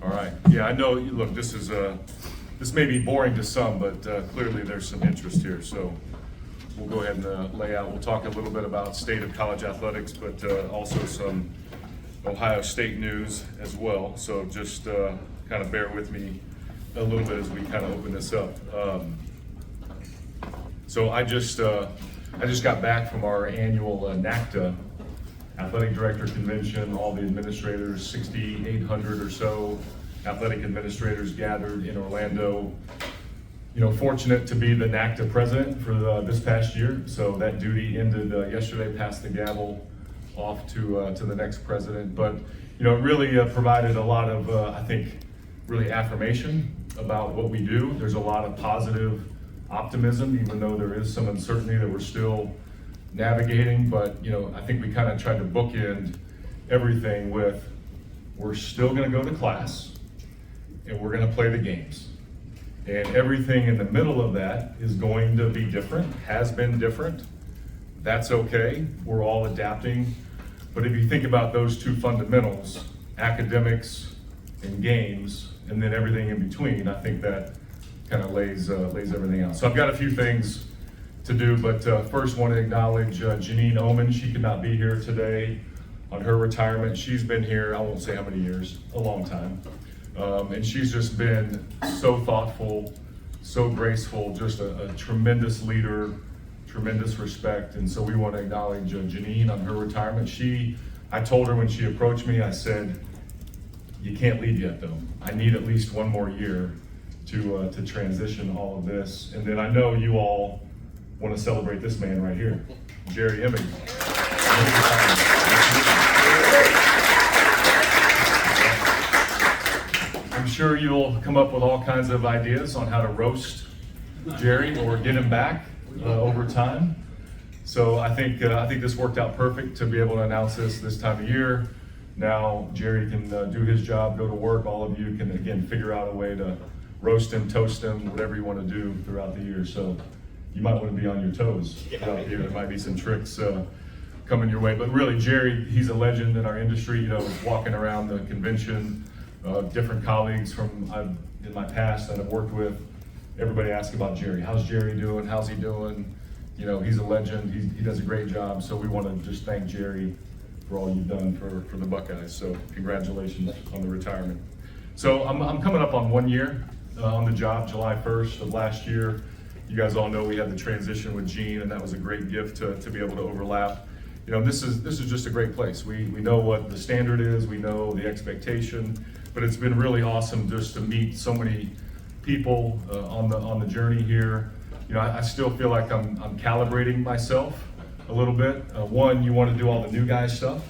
All right. Yeah, I know. Look, this may be boring to some, but clearly there's some interest here. So we'll go ahead and lay out. We'll talk a little bit about state of college athletics, but also some Ohio State news as well. So just kind of bear with me a little bit as we kind of open this up. So I just got back from our annual NACTA Athletic Director Convention. All the administrators, 6,800 or so athletic administrators gathered in Orlando. You know, fortunate to be the NACTA president for this past year. So that duty ended yesterday, passed the gavel off to the next president. But, you know, it really provided a lot of, I think, really affirmation about what we do. There's a lot of positive optimism, even though there is some uncertainty that we're still navigating. But, you know, I think we kind of tried to bookend everything with, we're still going to go to class and we're going to play the games. And everything in the middle of that is going to be different, has been different. That's okay. We're all adapting. But if you think about those two fundamentals, academics and games, and then everything in between, I think that kind of lays everything out. So I've got a few things to do, but first want to acknowledge Janine Oman. She could not be here today on her retirement. She's been here, I won't say how many years, a long time. And she's just been so thoughtful, so graceful, just a tremendous leader, tremendous respect. And so we want to acknowledge Janine on her retirement. I told her when she approached me, I said, you can't leave yet though. I need at least one more year to transition all of this. And then I know you all want to celebrate this man right here, Jerry Emming. I'm sure you'll come up with all kinds of ideas on how to roast Jerry or get him back over time. So I think this worked out perfect to be able to announce this time of year. Now Jerry can do his job, go to work. All of you can again figure out a way to roast him, toast him, whatever you want to do throughout the year. So you might want to be on your toes throughout the year. There might be some tricks coming your way. But really, Jerry, he's a legend in our industry. You know, walking around the convention, different colleagues from in my past that I've worked with, everybody asks about Jerry. How's Jerry doing? How's he doing? You know, he's a legend. He does a great job. So we want to just thank Jerry for all you've done for the Buckeyes. So congratulations on the retirement. So I'm coming up on 1 year on the job, July 1st of last year. You guys all know we had the transition with Gene, and that was a great gift to be able to overlap. You know, this is just a great place. We know what the standard is, we know the expectation, but it's been really awesome just to meet so many people on the journey here. You know, I still feel like I'm calibrating myself a little bit. One, you want to do all the new guy stuff.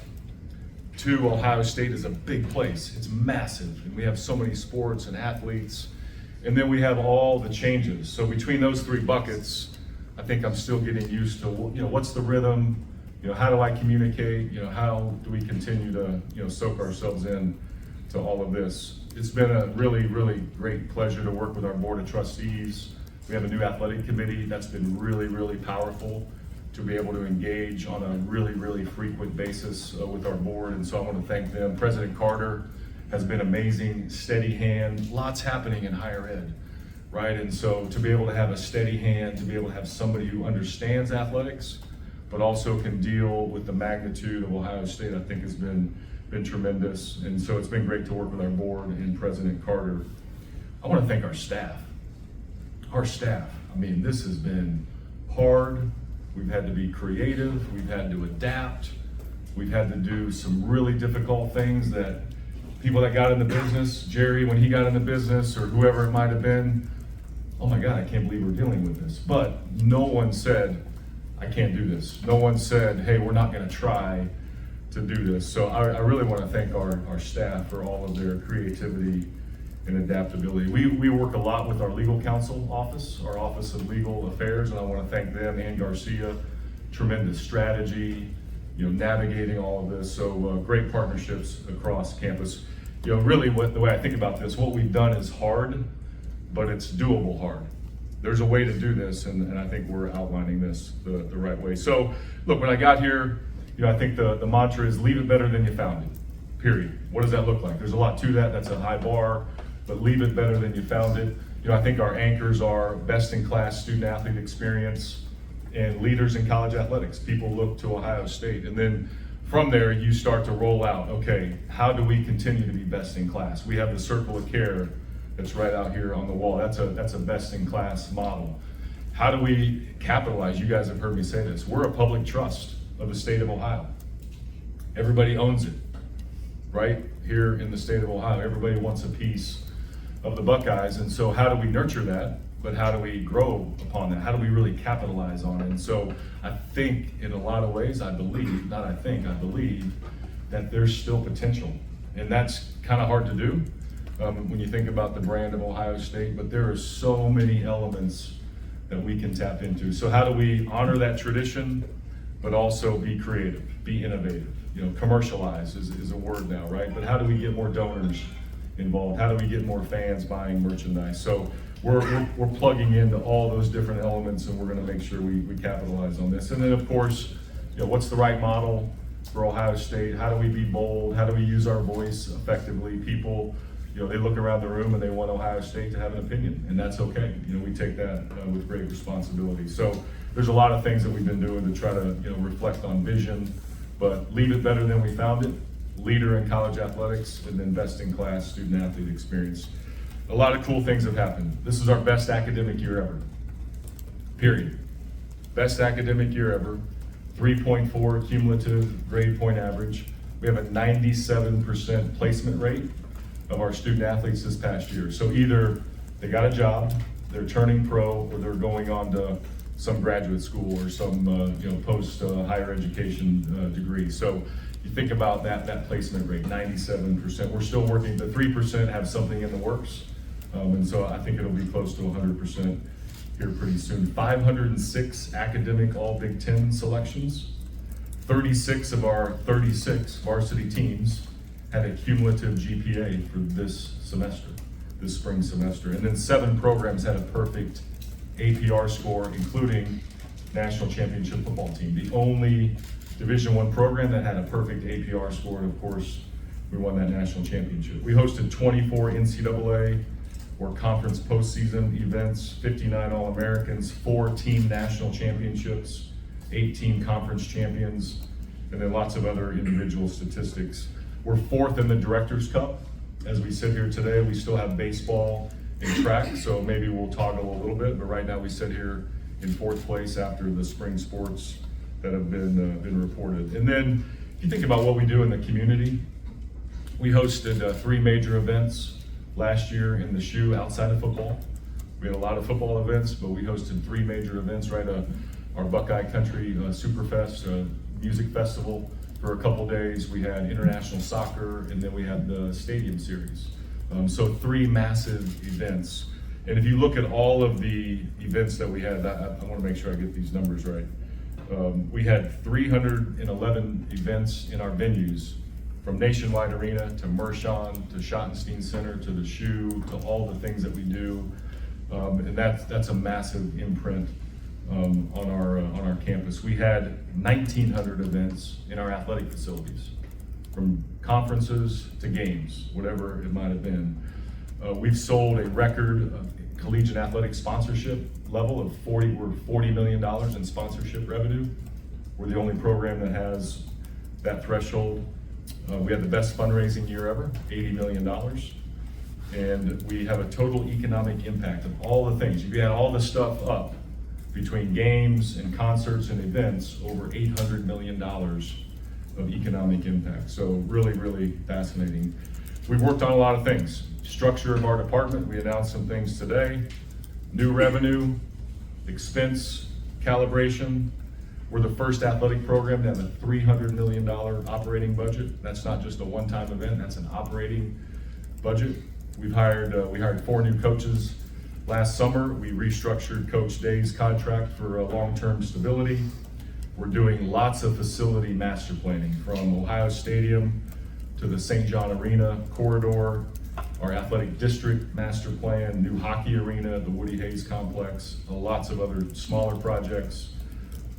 Two, Ohio State is a big place. It's massive, and we have so many sports and athletes. And then we have all the changes. So between those three buckets, I think I'm still getting used to, you know, what's the rhythm? You know, how do I communicate? You know, how do we continue to, you know, soak ourselves in to all of this? It's been a really, really great pleasure to work with our board of trustees. We have a new athletic committee that's been really, really powerful to be able to engage on a really, really frequent basis with our board. And so I want to thank them. President Carter has been amazing, steady hand, lots happening in higher ed, right? And so to be able to have a steady hand, to be able to have somebody who understands athletics, but also can deal with the magnitude of Ohio State, I think has been tremendous. And so it's been great to work with our board and President Carter. I want to thank our staff. Our staff, I mean, this has been hard. We've had to be creative, we've had to adapt, we've had to do some really difficult things that people that got in the business, Jerry, when he got in the business, or whoever it might have been, oh my God, I can't believe we're dealing with this. But no one said, I can't do this. No one said, hey, we're not gonna try to do this. So I really wanna thank our staff for all of their creativity and adaptability. We work a lot with our legal counsel office, our Office of Legal Affairs, and I wanna thank them and Garcia. Tremendous strategy, you know, navigating all of this. So great partnerships across campus. You know, really the way I think about this, what we've done is hard, but it's doable hard. There's a way to do this, and I think we're outlining this the right way. So look, when I got here, you know, I think the mantra is leave it better than you found it. period. What does that look like? There's a lot to that. That's a high bar, but leave it better than you found it. I think our anchors are best-in-class student-athlete experience and leaders in college athletics. People look to Ohio State. And then from there, you start to roll out, okay, how do we continue to be best in class? We have the circle of care that's right out here on the wall. That's a best-in-class model. How do we capitalize? You guys have heard me say this. We're a public trust of the state of Ohio. Everybody owns it, right? Here in the state of Ohio, everybody wants a piece of the Buckeyes. And so how do we nurture that? But how do we grow upon that? How do we really capitalize on it? And so I think in a lot of ways, I believe that there's still potential. And that's kind of hard to do when you think about the brand of Ohio State, but there are so many elements that we can tap into. So how do we honor that tradition, but also be creative, be innovative? Commercialize is a word now, right? But how do we get more donors involved? How do we get more fans buying merchandise? So we're plugging into all those different elements, and we're going to make sure we capitalize on this. And then, of course, what's the right model for Ohio State? How do we be bold? How do we use our voice effectively? People, they look around the room and they want Ohio State to have an opinion, and that's okay. We take that with great responsibility. So there's a lot of things that we've been doing to try to reflect on vision, but leave it better than we found it. Leader in college athletics, and then best-in-class student-athlete experience. A lot of cool things have happened. This is our best academic year ever, period. Best academic year ever, 3.4 cumulative grade point average. We have a 97% placement rate of our student-athletes this past year. So either they got a job, they're turning pro, or they're going on to some graduate school or some post higher education degree. So you think about that placement rate, 97%. We're still working, the 3% have something in the works. And so I think it'll be close to 100% here pretty soon. 506 academic all Big Ten selections. 36 of our 36 varsity teams had a cumulative GPA for this spring semester. And then 7 programs had a perfect APR score, including national championship football team. The only Division I program that had a perfect APR score, and of course, we won that national championship. We hosted 24 NCAA or conference postseason events, 59 All-Americans, 4 team national championships, 18 conference champions, and then lots of other individual statistics. We're 4th in the Directors' Cup. As we sit here today, we still have baseball and track, so maybe we'll toggle a little bit, but right now we sit here in 4th place after the spring sports that have been reported. And then if you think about what we do in the community, we hosted 3 major events last year in the SHU outside of football. We had a lot of football events, but we hosted 3 major events, right? Our Buckeye Country Superfest music festival for a couple days. We had international soccer, and then we had the stadium series. So 3 massive events. And if you look at all of the events that we had, I want to make sure I get these numbers right. We had 311 events in our venues, from Nationwide Arena to Mershon to Schottenstein Center to the SHU to all the things that we do, and that's a massive imprint on our campus. We had 1,900 events in our athletic facilities, from conferences to games, whatever it might have been. We've sold a record collegiate athletic sponsorship level of $40 million in sponsorship revenue. We're the only program that has that threshold. We had the best fundraising year ever, $80 million. And we have a total economic impact of all the things. If you add all the stuff up, between games and concerts and events, over $800 million of economic impact. So really, really fascinating. We've worked on a lot of things. Structure of our department, we announced some things today. New revenue, expense calibration. We're the first athletic program to have a $300 million operating budget. That's not just a one-time event, that's an operating budget. We hired 4 new coaches last summer. We restructured Coach Day's contract for long-term stability. We're doing lots of facility master planning, from Ohio Stadium to the St. John Arena corridor, our athletic district master plan, new hockey arena, the Woody Hayes complex, lots of other smaller projects.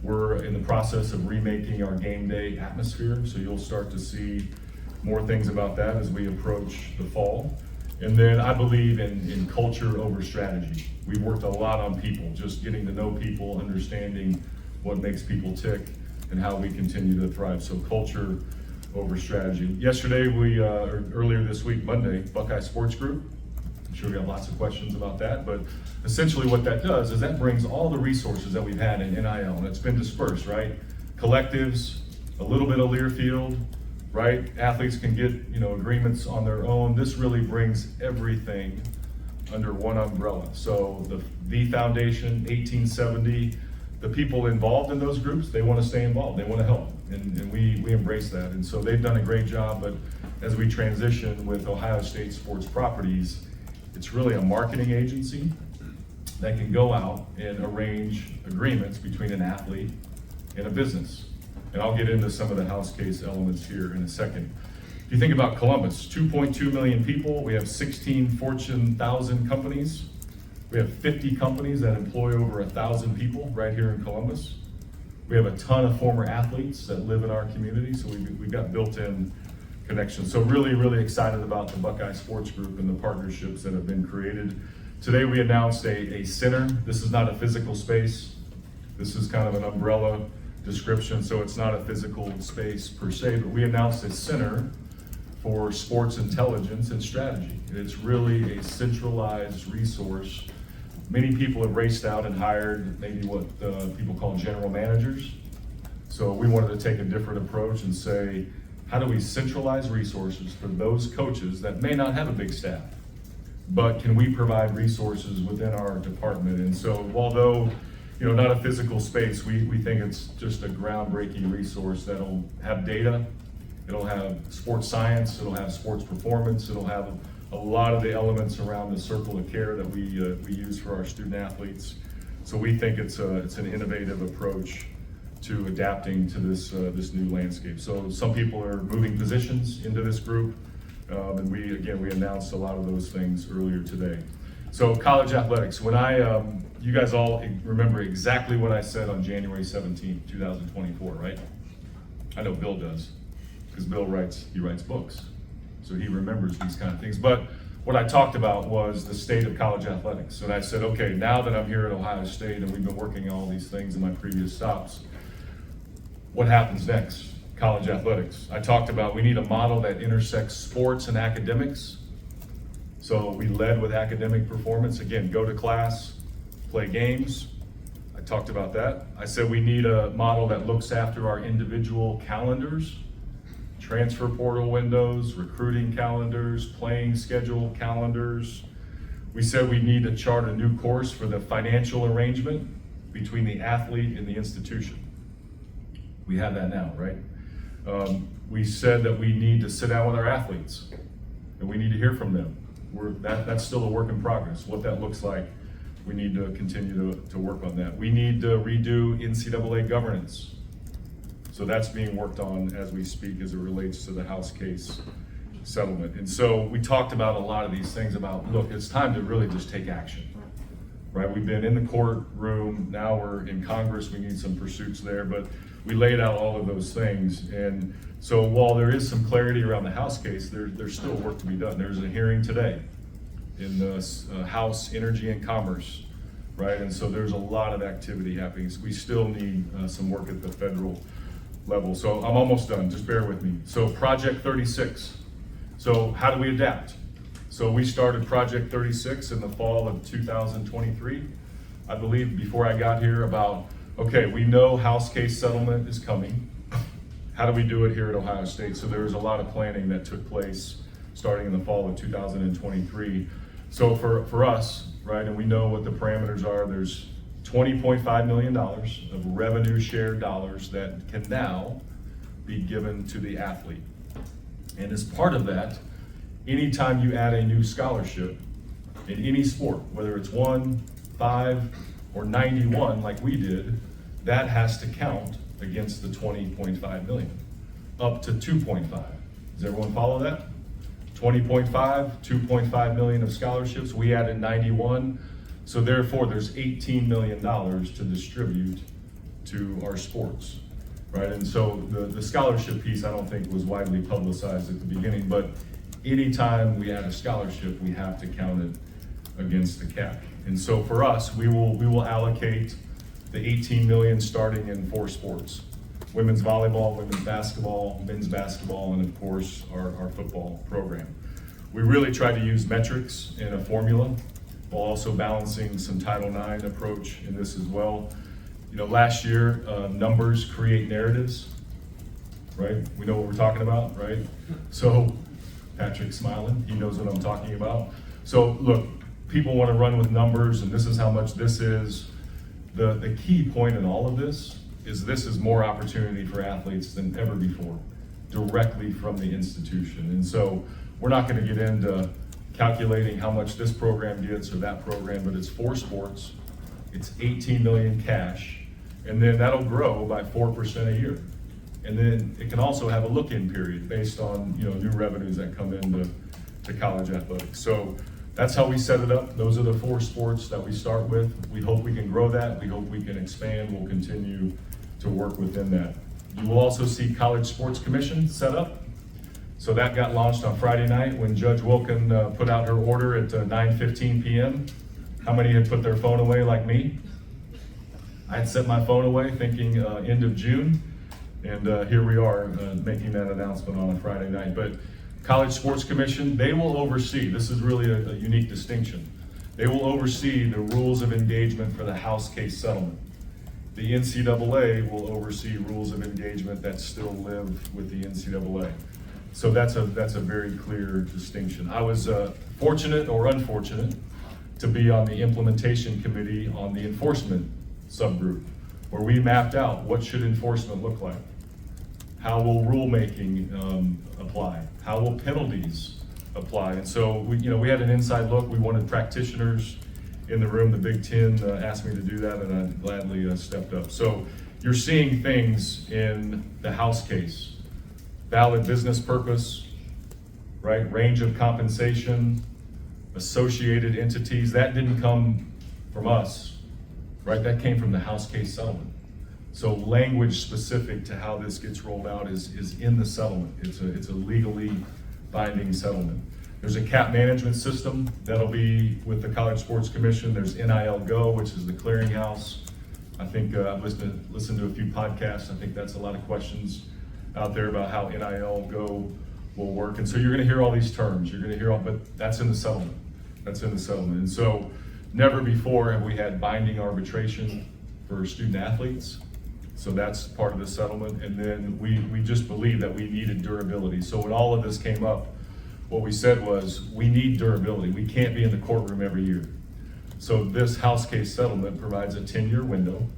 We're in the process of remaking our game day atmosphere, so you'll start to see more things about that as we approach the fall. And then I believe in culture over strategy. We've worked a lot on people, just getting to know people, understanding what makes people tick, and how we continue to thrive. So culture over strategy. Yesterday, or earlier this week, Monday, Buckeye Sports Group. I'm sure we have lots of questions about that, but essentially what that does is that brings all the resources that we've had in NIL, and it's been dispersed, right? Collectives, a little bit of Learfield, right? Athletes can get, agreements on their own. This really brings everything under one umbrella. So the Foundation, 1870, the people involved in those groups, they want to stay involved. They want to help, and we embrace that. And so they've done a great job, but as we transition with Ohio State Sports Properties, it's really a marketing agency that can go out and arrange agreements between an athlete and a business. And I'll get into some of the house case elements here in a second. If you think about Columbus, 2.2 million people, we have 16 Fortune 1000 companies. We have 50 companies that employ over 1,000 people right here in Columbus. We have a ton of former athletes that live in our community, so we've got built-in connections. So really, really excited about the Buckeye Sports Group and the partnerships that have been created. Today we announced a center. This is not a physical space. This is kind of an umbrella description, so it's not a physical space per se, but we announced a center for sports intelligence and strategy. It's really a centralized resource. Many people have raced out and hired maybe what people call general managers. So we wanted to take a different approach and say, how do we centralize resources for those coaches that may not have a big staff, but can we provide resources within our department? And so although not a physical space, we think it's just a groundbreaking resource that'll have data, it'll have sports science, it'll have sports performance, it'll have a lot of the elements around the circle of care that we use for our student athletes. So we think it's an innovative approach to adapting to this new landscape. So some people are moving positions into this group, and we announced a lot of those things earlier today. So college athletics, you guys all remember exactly what I said on January 17th, 2024, right? I know Bill does, because Bill writes books, so he remembers these kind of things. But what I talked about was the state of college athletics. And I said, okay, now that I'm here at Ohio State and we've been working on all these things in my previous stops, what happens next? College athletics. I talked about we need a model that intersects sports and academics. So we led with academic performance. Again, go to class, play games. I talked about that. I said we need a model that looks after our individual calendars, transfer portal windows, recruiting calendars, playing schedule calendars. We said we need to chart a new course for the financial arrangement between the athlete and the institution. We have that now, right? We said that we need to sit down with our athletes and we need to hear from them. That's still a work in progress. What that looks like, we need to continue to work on that. We need to redo NCAA governance. So that's being worked on as we speak as it relates to the house case settlement. And so we talked about a lot of these things about, look, it's time to really just take action, right? We've been in the courtroom, now we're in Congress, we need some pursuits there, but we laid out all of those things. And so while there is some clarity around the house case, there's still work to be done. There's a hearing today in the House Energy and Commerce, right? And so there's a lot of activity happening. So we still need some work at the federal level. So I'm almost done, just bear with me. So Project 36. So how do we adapt? So we started Project 36 in the fall of 2023. I believe before I got here about, okay, we know house case settlement is coming. How do we do it here at Ohio State? So there was a lot of planning that took place starting in the fall of 2023. So for us, right, and we know what the parameters are, there's $20.5 million of revenue share dollars that can now be given to the athlete. And as part of that, anytime you add a new scholarship in any sport, whether it's 1, 5, or 91 like we did, that has to count against the 20.5 million, up to 2.5. Does everyone follow that? 20.5, 2.5 million of scholarships. We added 91. So therefore, there's $18 million to distribute to our sports. right? And so the scholarship piece, I don't think was widely publicized at the beginning, but anytime we add a scholarship, we have to count it against the cap. And so for us, we will allocate the 18 million starting in 4 sports: women's volleyball, women's basketball, men's basketball, and of course our football program. We really try to use metrics in a formula while also balancing some Title IX approach in this as well. You know, last year, numbers create narratives, right? We know what we're talking about, right? So Patrick's smiling, he knows what I'm talking about. So look, people want to run with numbers, and this is how much this is. The key point in all of this is more opportunity for athletes than ever before, directly from the institution. And so we're not going to get into calculating how much this program gets or that program, but it's 4 sports, it's 18 million cash, and then that'll grow by 4% a year. And then it can also have a look-in period based on, you know, new revenues that come into college athletics. So that's how we set it up. Those are the 4 sports that we start with. We hope we can grow that. We hope we can expand. We'll continue to work within that. You will also see College Sports Commission set up. So that got launched on Friday night when Judge Wilkin put out her order at 9:15 p.m. How many had put their phone away like me? I had set my phone away thinking end of June, and here we are making that announcement on a Friday night. But College Sports Commission, they will oversee, this is really a unique distinction, they will oversee the rules of engagement for the house case settlement. The NCAA will oversee rules of engagement that still live with the NCAA. So that's a very clear distinction. I was fortunate or unfortunate to be on the implementation committee on the enforcement subgroup, where we mapped out what should enforcement look like. How will rulemaking apply? How will penalties apply? And so we had an inside look. We wanted practitioners in the room. The Big Ten asked me to do that, and I gladly stepped up. So you're seeing things in the House case: valid business purpose, right? Range of compensation, associated entities. That didn't come from us, right? That came from the House case settlement. So language specific to how this gets rolled out is in the settlement. It's a legally binding settlement. There's a cap management system that'll be with the College Sports Commission. There's NIL Go, which is the clearinghouse. I think I've listened to a few podcasts. I think that's a lot of questions out there about how NIL Go will work. And so you're gonna hear all these terms. You're gonna hear all, but that's in the settlement. That's in the settlement. And so never before have we had binding arbitration for student athletes. So that's part of the settlement. And then we just believe that we needed durability. So when all of this came up, what we said was, we need durability. We can't be in the courtroom every year. So this house case settlement provides a 10-year window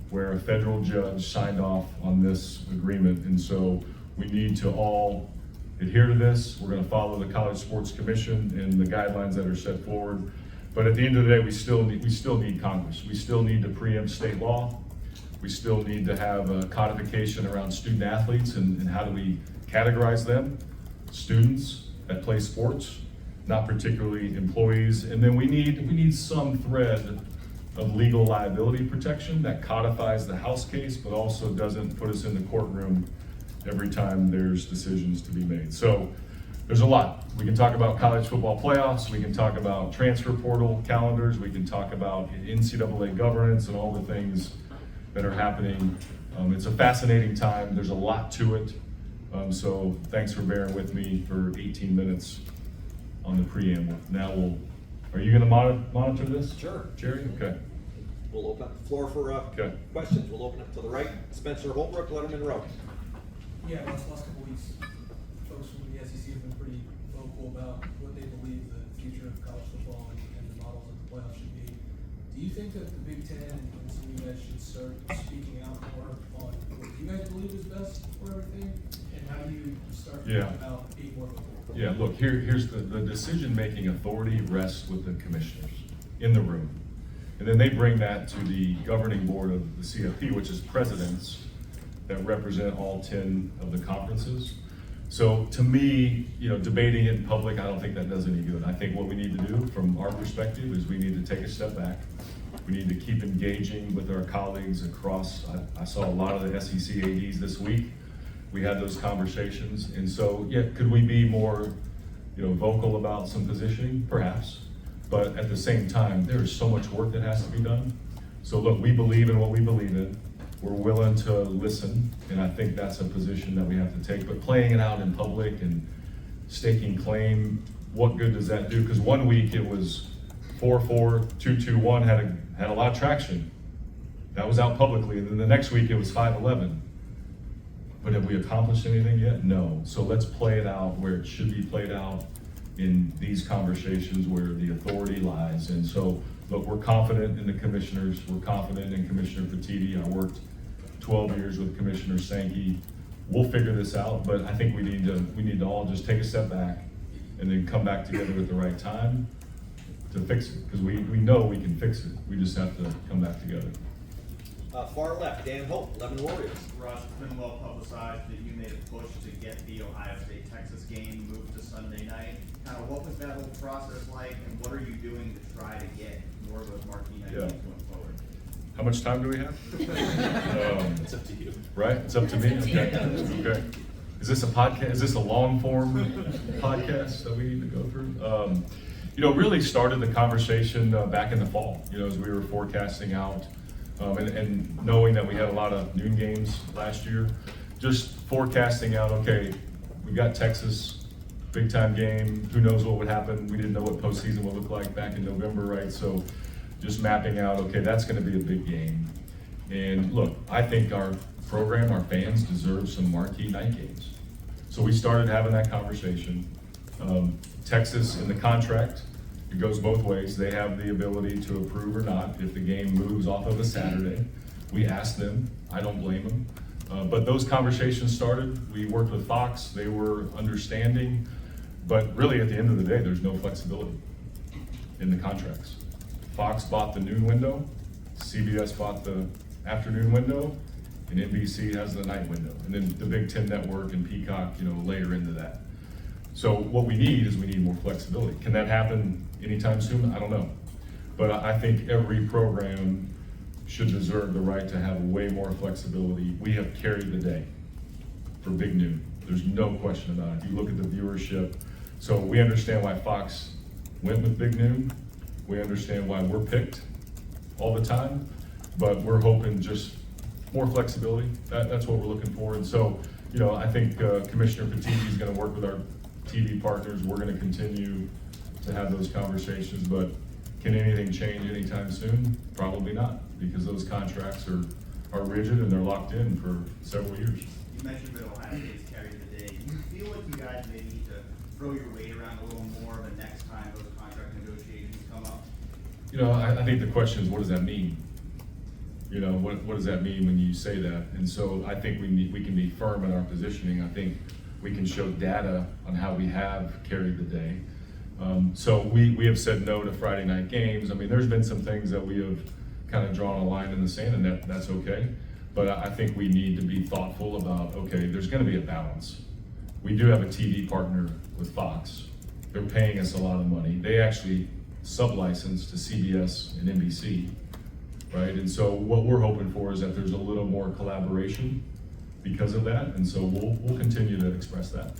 where a federal judge signed off on this agreement. And so we need to all adhere to this. We're gonna follow the College Sports Commission and the guidelines that are set forward. But at the end of the day, we still need Congress. We still need to preempt state law. We still need to have a codification around student athletes and how do we categorize them. Students that play sports, not particularly employees. And then we need some thread of legal liability protection that codifies the house case, but also doesn't put us in the courtroom every time there's decisions to be made. So there's a lot. We can talk about college football playoffs, we can talk about transfer portal calendars, we can talk about NCAA governance and all the things that are happening. It's a fascinating time. There's a lot to it. So thanks for bearing with me for 18 minutes on the preamble. Now are you gonna monitor this? Sure. Jerry? Okay. We'll open up the floor for questions. We'll open up to the right. Spencer Holbrook, Letterman Row. Yeah, last couple weeks, folks from the SEC have been pretty vocal about what they believe the future of college football and the models of the playoffs should be. Do you think that the Big Ten and some of you guys should start speaking out more on what you guys believe is best for everything? And how do you start thinking about being more vocal? Yeah, look, here's the decision-making authority rests with the commissioners in the room. And then they bring that to the governing board of the CFP, which is presidents that represent all 10 of the conferences. So to me, debating it in public, I don't think that does any good. I think what we need to do from our perspective is we need to take a step back. We need to keep engaging with our colleagues across. I saw a lot of the SEC ADs this week. We had those conversations, and so yeah, could we be more, vocal about some positioning? Perhaps, but at the same time, there is so much work that has to be done. So look, we believe in what we believe in. We're willing to listen, and I think that's a position that we have to take. But playing it out in public and staking claim, what good does that do? Because one week it was 4-4, 2-2-1, had a lot of traction. That was out publicly. And then the next week it was 5-11. But have we accomplished anything yet? No. So let's play it out where it should be played out in these conversations where the authority lies. And so, look, we're confident in the commissioners. We're confident in Commissioner Petiti. I worked 12 years with Commissioner Sankey. We'll figure this out, but I think we need to all just take a step back and then come back together at the right time to fix it, because we know we can fix it. We just have to come back together. Far left, Dan Hope, 11 Warriors. Ross, it's been well publicized that you made a push to get the Ohio State-Texas game moved to Sunday night. Kind of what was that whole process like, and what are you doing to try to get more of those marquee night games going forward? How much time do we have? It's up to you. Right? It's up to me? Okay. Okay. Is this a podcast? Is this a long form podcast that we need to go through? Really started the conversation back in the fall, as we were forecasting out and knowing that we had a lot of noon games last year, just forecasting out, okay, we got Texas, big time game, who knows what would happen. We didn't know what postseason would look like back in November, right? So just mapping out, okay, that's gonna be a big game. And look, I think our program, our fans deserve some marquee night games. So we started having that conversation. Texas in the contract, it goes both ways. They have the ability to approve or not if the game moves off of a Saturday. We asked them, I don't blame them. But those conversations started. We worked with Fox, they were understanding, but really at the end of the day, there's no flexibility in the contracts. Fox bought the noon window, CBS bought the afternoon window, and NBC has the night window. And then the Big Ten Network and Peacock, layer into that. So what we need is more flexibility. Can that happen anytime soon? I don't know. But I think every program should deserve the right to have way more flexibility. We have carried the day for Big Noon. There's no question about it. You look at the viewership. So we understand why Fox went with Big Noon. We understand why we're picked all the time, but we're hoping just more flexibility. That's what we're looking for. And so, I think Commissioner Petiti is going to work with our TV partners. We're going to continue to have those conversations, but can anything change anytime soon? Probably not, because those contracts are rigid and they're locked in for several years. You mentioned that Ohio State's carried the day. Do you feel like you guys may need to throw your weight around a little more the next time those contract negotiations come up? I think the question is, what does that mean? What does that mean when you say that? And so I think we can be firm in our positioning. I think we can show data on how we have carried the day. So we have said no to Friday night games. I mean, there's been some things that we have kind of drawn a line in the sand, and that's okay. But I think we need to be thoughtful about, okay, there's gonna be a balance. We do have a TV partner with Fox. They're paying us a lot of money. They actually sub-license to CBS and NBC, right? And so what we're hoping for is that there's a little more collaboration because of that, and so we'll continue to express that.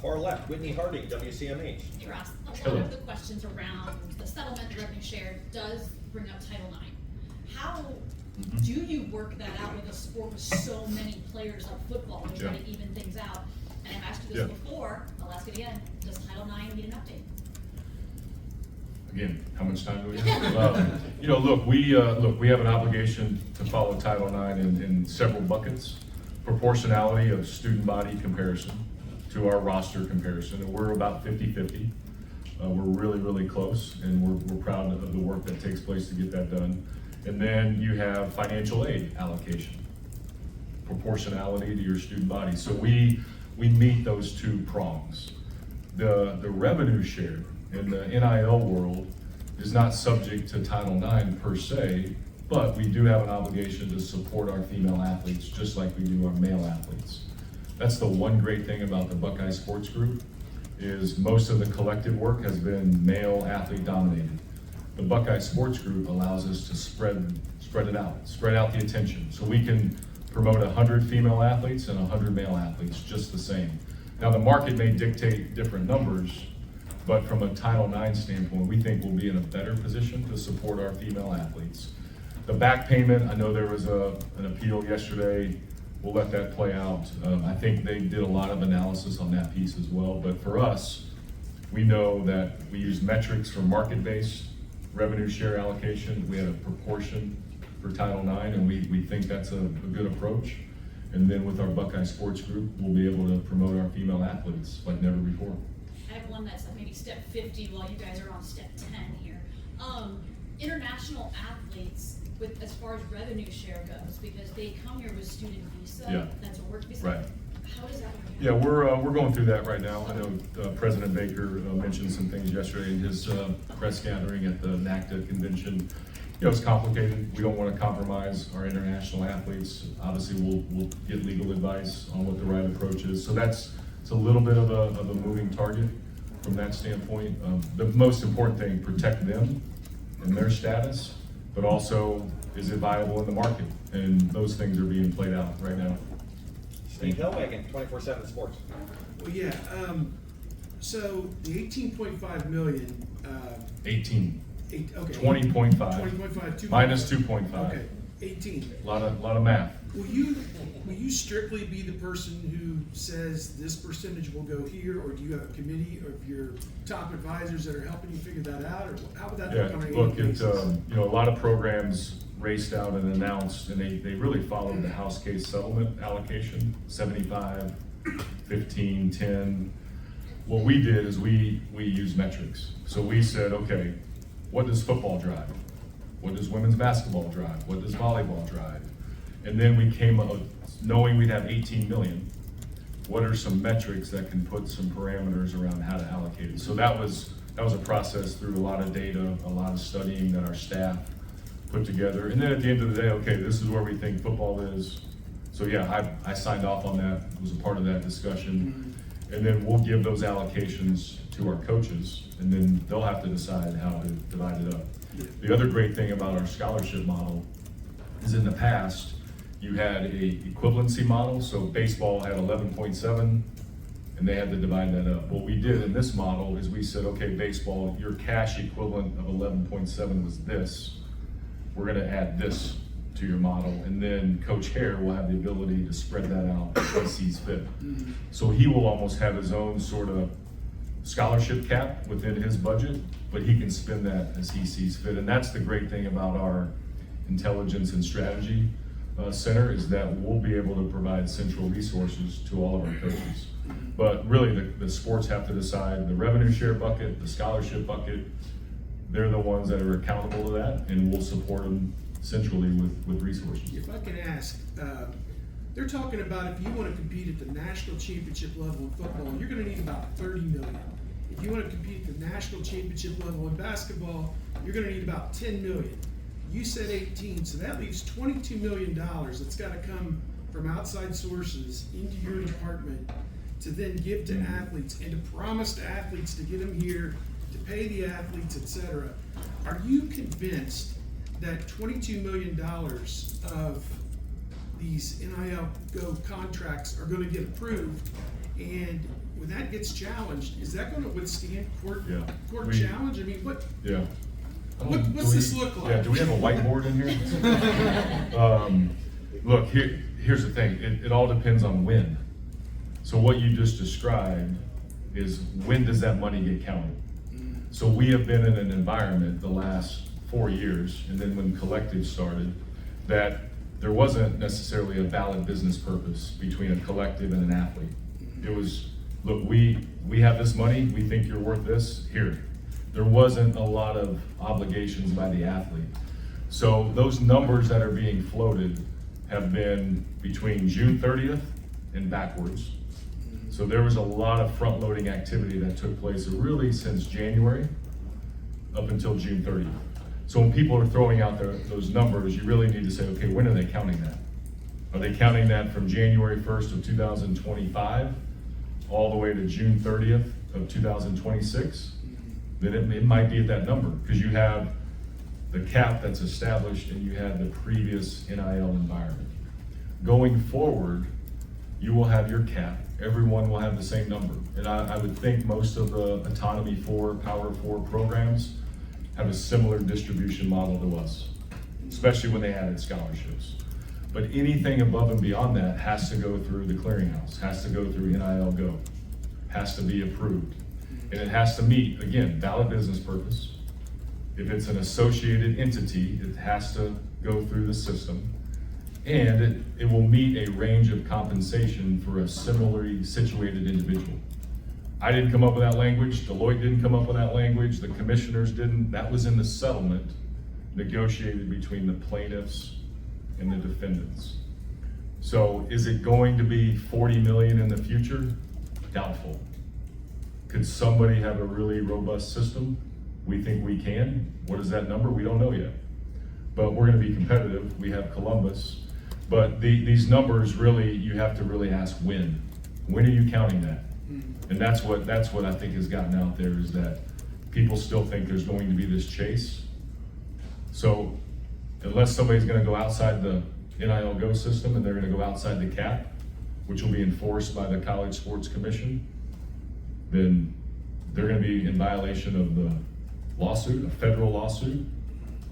Far left, Whitney Harding, WCMH. Hey Ross, a lot Hello. of the questions around the settlement, the revenue share does bring up Title IX. How do you work that out with a sport with so many players like football to try to even things out? And I've asked you this before, I'll ask it again, does Title IX need an update? Again, how much time do we have? Look, we have an obligation to follow Title IX in several buckets. Proportionality of student body comparison to our roster comparison, and we're about 50-50. We're really, really close, and we're proud of the work that takes place to get that done. And then you have financial aid allocation, proportionality to your student body. So we meet those two prongs. The revenue share in the NIL world is not subject to Title IX per se, but we do have an obligation to support our female athletes just like we do our male athletes. That's the one great thing about the Buckeye Sports Group, is most of the collective work has been male athlete dominated. The Buckeye Sports Group allows us to spread it out, spread out the attention. So we can promote 100 female athletes and 100 male athletes just the same. Now the market may dictate different numbers, but from a Title IX standpoint, we think we'll be in a better position to support our female athletes. The back payment, I know there was an appeal yesterday. We'll let that play out. I think they did a lot of analysis on that piece as well. But for us, we know that we use metrics for market-based revenue share allocation. We had a proportion for Title IX, and we think that's a good approach. And then with our Buckeye Sports Group, we'll be able to promote our female athletes like never before. I have one that's maybe step 50 while you guys are on step 10 here. International athletes, with as far as revenue share goes, because they come here with student visa, Yeah. that's a work visa. Right. How does that work? Yeah, we're going through that right now. I know President Baker mentioned some things yesterday in his press gathering at the NACDA convention. You know, it's complicated. We don't want to compromise our international athletes. Obviously, we'll get legal advice on what the right approach is. So it's a little bit of a moving target from that standpoint. The most important thing, protect them and their status, but also, is it viable in the market? And those things are being played out right now. Steve Hellwagon, 24/7 Sports. Well, yeah, so the 18.5 million, 18, okay. 20.5, 20.5, minus 2.5. Okay, 18. A lot of math. Will you strictly be the person who says this percentage will go here, or do you have a committee of your top advisors that are helping you figure that out, or how would that Yeah, look on an look, annual it's, basis? you know, a lot of programs raced out and announced, and they really followed the House case settlement allocation, 75, 15, 10. What we did is we use metrics. So we said, okay, what does football drive? What does women's basketball drive? What does volleyball drive? And then we came up, knowing we'd have 18 million, what are some metrics that can put some parameters around how to allocate it? So that was a process through a lot of data, a lot of studying that our staff put together. And then at the end of the day, okay, this is where we think football is. So yeah, I signed off on that, was a part of that discussion. And then we'll give those allocations to our coaches, and then they'll have to decide how to divide it up. The other great thing about our scholarship model is in the past, you had a equivalency model, so baseball had 11.7, and they had to divide that up. What we did in this model is we said, okay, baseball, your cash equivalent of 11.7 was this. We're gonna add this to your model, and then Coach Hare will have the ability to spread that out as he sees fit. So he will almost have his own sort of scholarship cap within his budget, but he can spend that as he sees fit. And that's the great thing about our intelligence and strategy center, is that we'll be able to provide central resources to all of our coaches. But really, the sports have to decide the revenue share bucket, the scholarship bucket. They're the ones that are accountable to that, and we'll support them centrally with resources. If I can ask, they're talking about if you want to compete at the national championship level in football, you're going to need about 30 million. If you want to compete at the national championship level in basketball, you're going to need about 10 million. You said 18, so that leaves $22 million that's got to come from outside sources into your department to then give to athletes and to promise to athletes to get them here, to pay the athletes, etc. Are you convinced that $22 million of these NIL Go contracts are going to get approved? And when that gets challenged, is that going to withstand court challenge? I mean, what? Yeah. What's this look like? Yeah, do we have a whiteboard in here? Look, here's the thing. It all depends on when. So what you just described is, when does that money get counted? So we have been in an environment the last 4 years, and then when Collective started, that there wasn't necessarily a valid business purpose between a collective and an athlete. It was, look, we have this money, we think you're worth this, here. There wasn't a lot of obligations by the athlete. So those numbers that are being floated have been between June 30th and backwards. So there was a lot of front-loading activity that took place really since January up until June 30th. So when people are throwing out those numbers, you really need to say, okay, when are they counting that? Are they counting that from January 1st of 2025 all the way to June 30th of 2026? Then it might be at that number, because you have the cap that's established, and you had the previous NIL environment. Going forward, you will have your cap. Everyone will have the same number. And I would think most of the Autonomy 4, Power 4 programs have a similar distribution model to us, especially when they added scholarships. But anything above and beyond that has to go through the clearinghouse, has to go through NIL Go, has to be approved. And it has to meet, again, valid business purpose. If it's an associated entity, it has to go through the system. And it will meet a range of compensation for a similarly situated individual. I didn't come up with that language, Deloitte didn't come up with that language, the commissioners didn't. That was in the settlement negotiated between the plaintiffs and the defendants. So is it going to be 40 million in the future? Doubtful. Could somebody have a really robust system? We think we can. What is that number? We don't know yet. But we're gonna be competitive. We have Columbus. But these numbers really, you have to really ask when. When are you counting that? And that's what I think has gotten out there, is that people still think there's going to be this chase. So unless somebody's gonna go outside the NIL Go system and they're gonna go outside the cap, which will be enforced by the College Sports Commission, then they're gonna be in violation of the lawsuit, a federal lawsuit.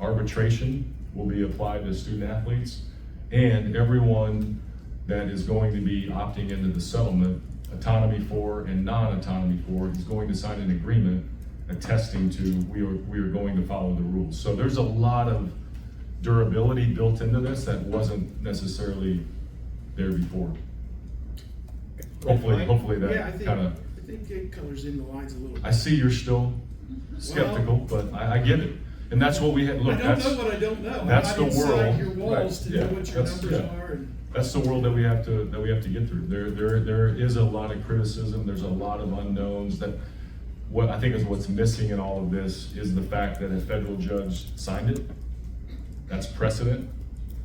Arbitration will be applied to student athletes, and everyone that is going to be opting into the settlement, Autonomy 4 and non-Autonomy 4, is going to sign an agreement attesting to we are going to follow the rules. So there's a lot of durability built into this that wasn't necessarily there before. Hopefully Yeah, I that think, kind of, I think it colors in the lines a little bit. I see you're still skeptical, but I get it. And that's what we had, look, I don't that's, know what I don't know. that's I'm the not world. inside your walls Right, to yeah, know what your that's- numbers yeah. are. And That's the world that we have to get through. There is a lot of criticism, there's a lot of unknowns. That what I think is what's missing in all of this is the fact that a federal judge signed it. That's precedent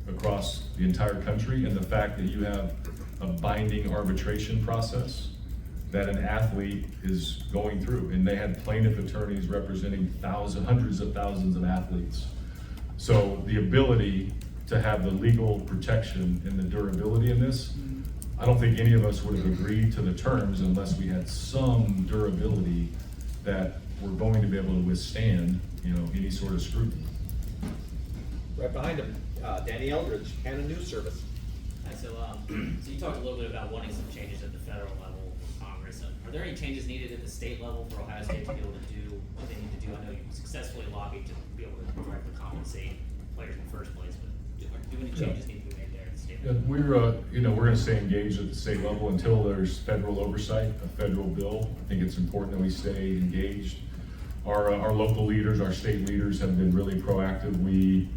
across the entire country, and the fact that you have a binding arbitration process that an athlete is going through, and they had plaintiff attorneys representing hundreds of thousands of athletes. So the ability to have the legal protection and the durability in this, I don't think any of us would have agreed to the terms unless we had some durability that we're going to be able to withstand, any sort of scrutiny. Right behind him, Danny Eldridge, Cannon News Service. Hi, so you talked a little bit about wanting some changes at the federal level for Congress. Are there any changes needed at the state level for Ohio State to be able to do what they need to do? I know you successfully lobbied to be able to directly compensate players in the first place, but do any changes need to be made there at the state Yeah, level? we're gonna stay engaged at the state level until there's federal oversight, a federal bill. I think it's important that we stay engaged. Our local leaders, our state leaders have been really proactive. We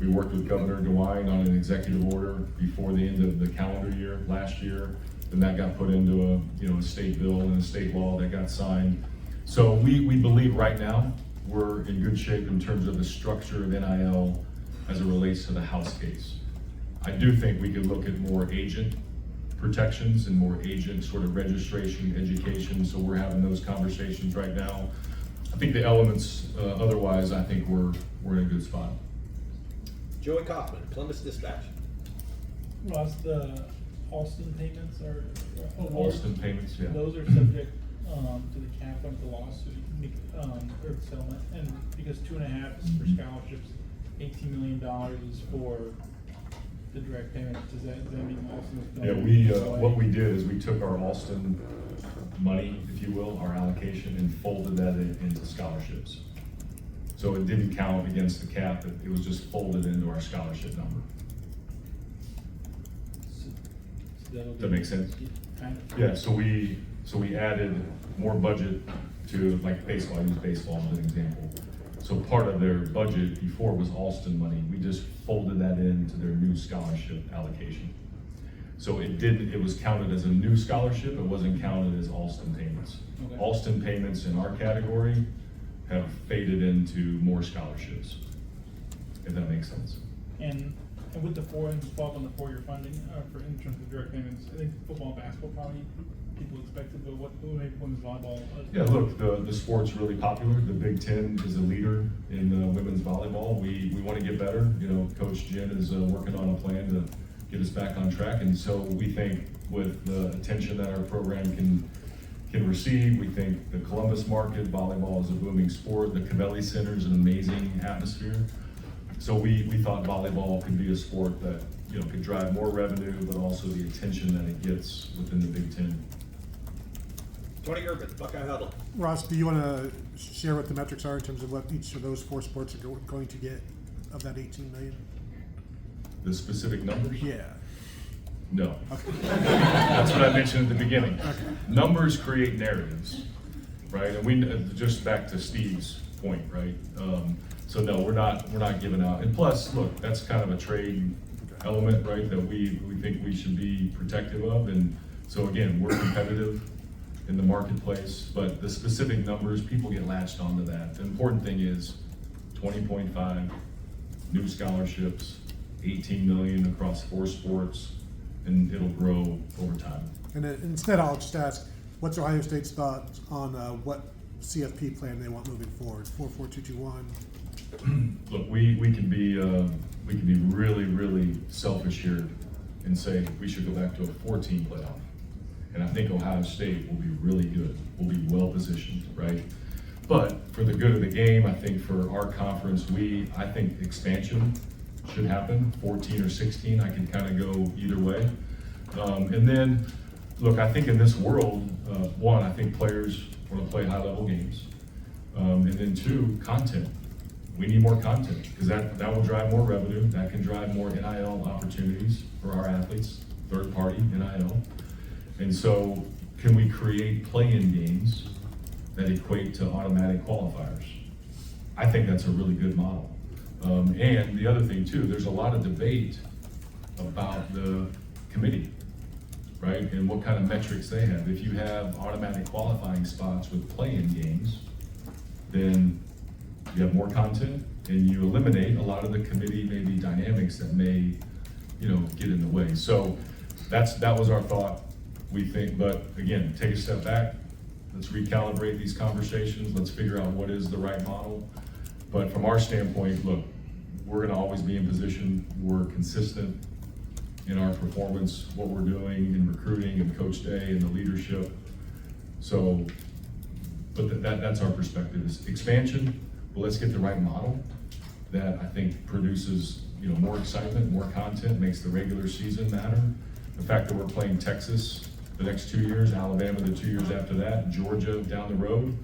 worked with Governor DeWine on an executive order before the end of the calendar year last year. Then that got put into a state bill and a state law that got signed. So we believe right now we're in good shape in terms of the structure of NIL as it relates to the House case. I do think we could look at more agent protections and more agent sort of registration, education, so we're having those conversations right now. I think the elements, otherwise, I think we're in a good spot. Joey Kaufman, Columbus Dispatch. Ross, the Alston payments are. Alston payments, yeah. Those are subject, to the cap of the lawsuit, or the settlement, and because 2.5 is for scholarships, $18 million is for the direct payments, does that mean Alston is going? Yeah, what we did is we took our Alston money, if you will, our allocation, and folded that into scholarships. So it didn't count against the cap, it was just folded into our scholarship number. Does that make sense? Kind of. Yeah, so we added more budget to, like baseball, I use baseball as an example. So part of their budget before was Alston money, we just folded that into their new scholarship allocation. So it was counted as a new scholarship, it wasn't counted as Alston payments. Okay. Alston payments in our category have faded into more scholarships, if that makes sense. And with the and follow up on the 4-year funding, in terms of direct payments, I think football and basketball probably people expected, but what made women's volleyball? Yeah, look, the sport's really popular. The Big Ten is a leader in women's volleyball. We want to get better. You know, Coach Jen is working on a plan to get us back on track, and so we think with the attention that our program can receive, we think the Columbus market, volleyball is a booming sport. The Cavelli Center is an amazing atmosphere. So we thought volleyball could be a sport that, you know, could drive more revenue, but also the attention that it gets within the Big Ten. Tony Urban, Buckeye Huddle. Ross, do you want to share what the metrics are in terms of what each of those four sports are going to get of that 18 million? The specific numbers? Yeah. No. Okay. That's what I mentioned at the beginning. Okay. Numbers create narratives, right? And we just back to Steve's point, right? So no, we're not giving out. And plus, look, that's kind of a trade element, right? That we think we should be protective of. And so again, we're competitive in the marketplace, but the specific numbers, people get latched onto that. The important thing is 20.5 new scholarships, 18 million across 4 sports, and it'll grow over time. And then instead, I'll just ask, what's Ohio State's thoughts on what CFP plan they want moving forward? 4-4-2-2-1. Look, we can be really selfish here and say we should go back to a 4-team playoff. And I think Ohio State will be really good. We'll be well positioned, right? But for the good of the game, I think for our conference, I think expansion should happen, 14 or 16. I can kind of go either way. And then, look, I think in this world, one, I think players want to play high-level games. And then 2, content. We need more content because that will drive more revenue. That can drive more NIL opportunities for our athletes, third-party NIL. And so can we create play-in games that equate to automatic qualifiers? I think that's a really good model. And the other thing too, there's a lot of debate about the committee, right? And what kind of metrics they have. If you have automatic qualifying spots with play-in games, then you have more content and you eliminate a lot of the committee maybe dynamics that may, you know, get in the way. So that was our thought, we think, but again, take a step back. Let's recalibrate these conversations. Let's figure out what is the right model. But from our standpoint, look, we're gonna always be in position. We're consistent in our performance, what we're doing in recruiting and Coach Day and the leadership. So, but that's our perspective is expansion, but let's get the right model that I think produces, you know, more excitement, more content, makes the regular season matter. The fact that we're playing Texas the next 2 years, Alabama the 2 years after that, Georgia down the road.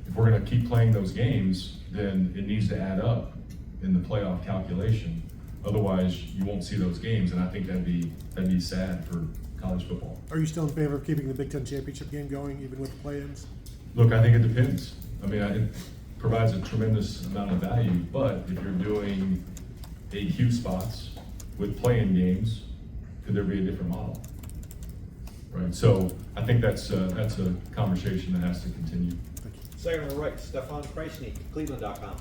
If we're gonna keep playing those games, then it needs to add up in the playoff calculation. Otherwise, you won't see those games, and I think that'd be sad for college football. Are you still in favor of keeping the Big Ten championship game going, even with the play-ins? Look, I think it depends. I mean, it provides a tremendous amount of value, but if you're doing AQ spots with play-in games, could there be a different model? Right, so I think that's a conversation that has to continue. Thank you. Second on the right, Stefan Kreisnik, Cleveland.com.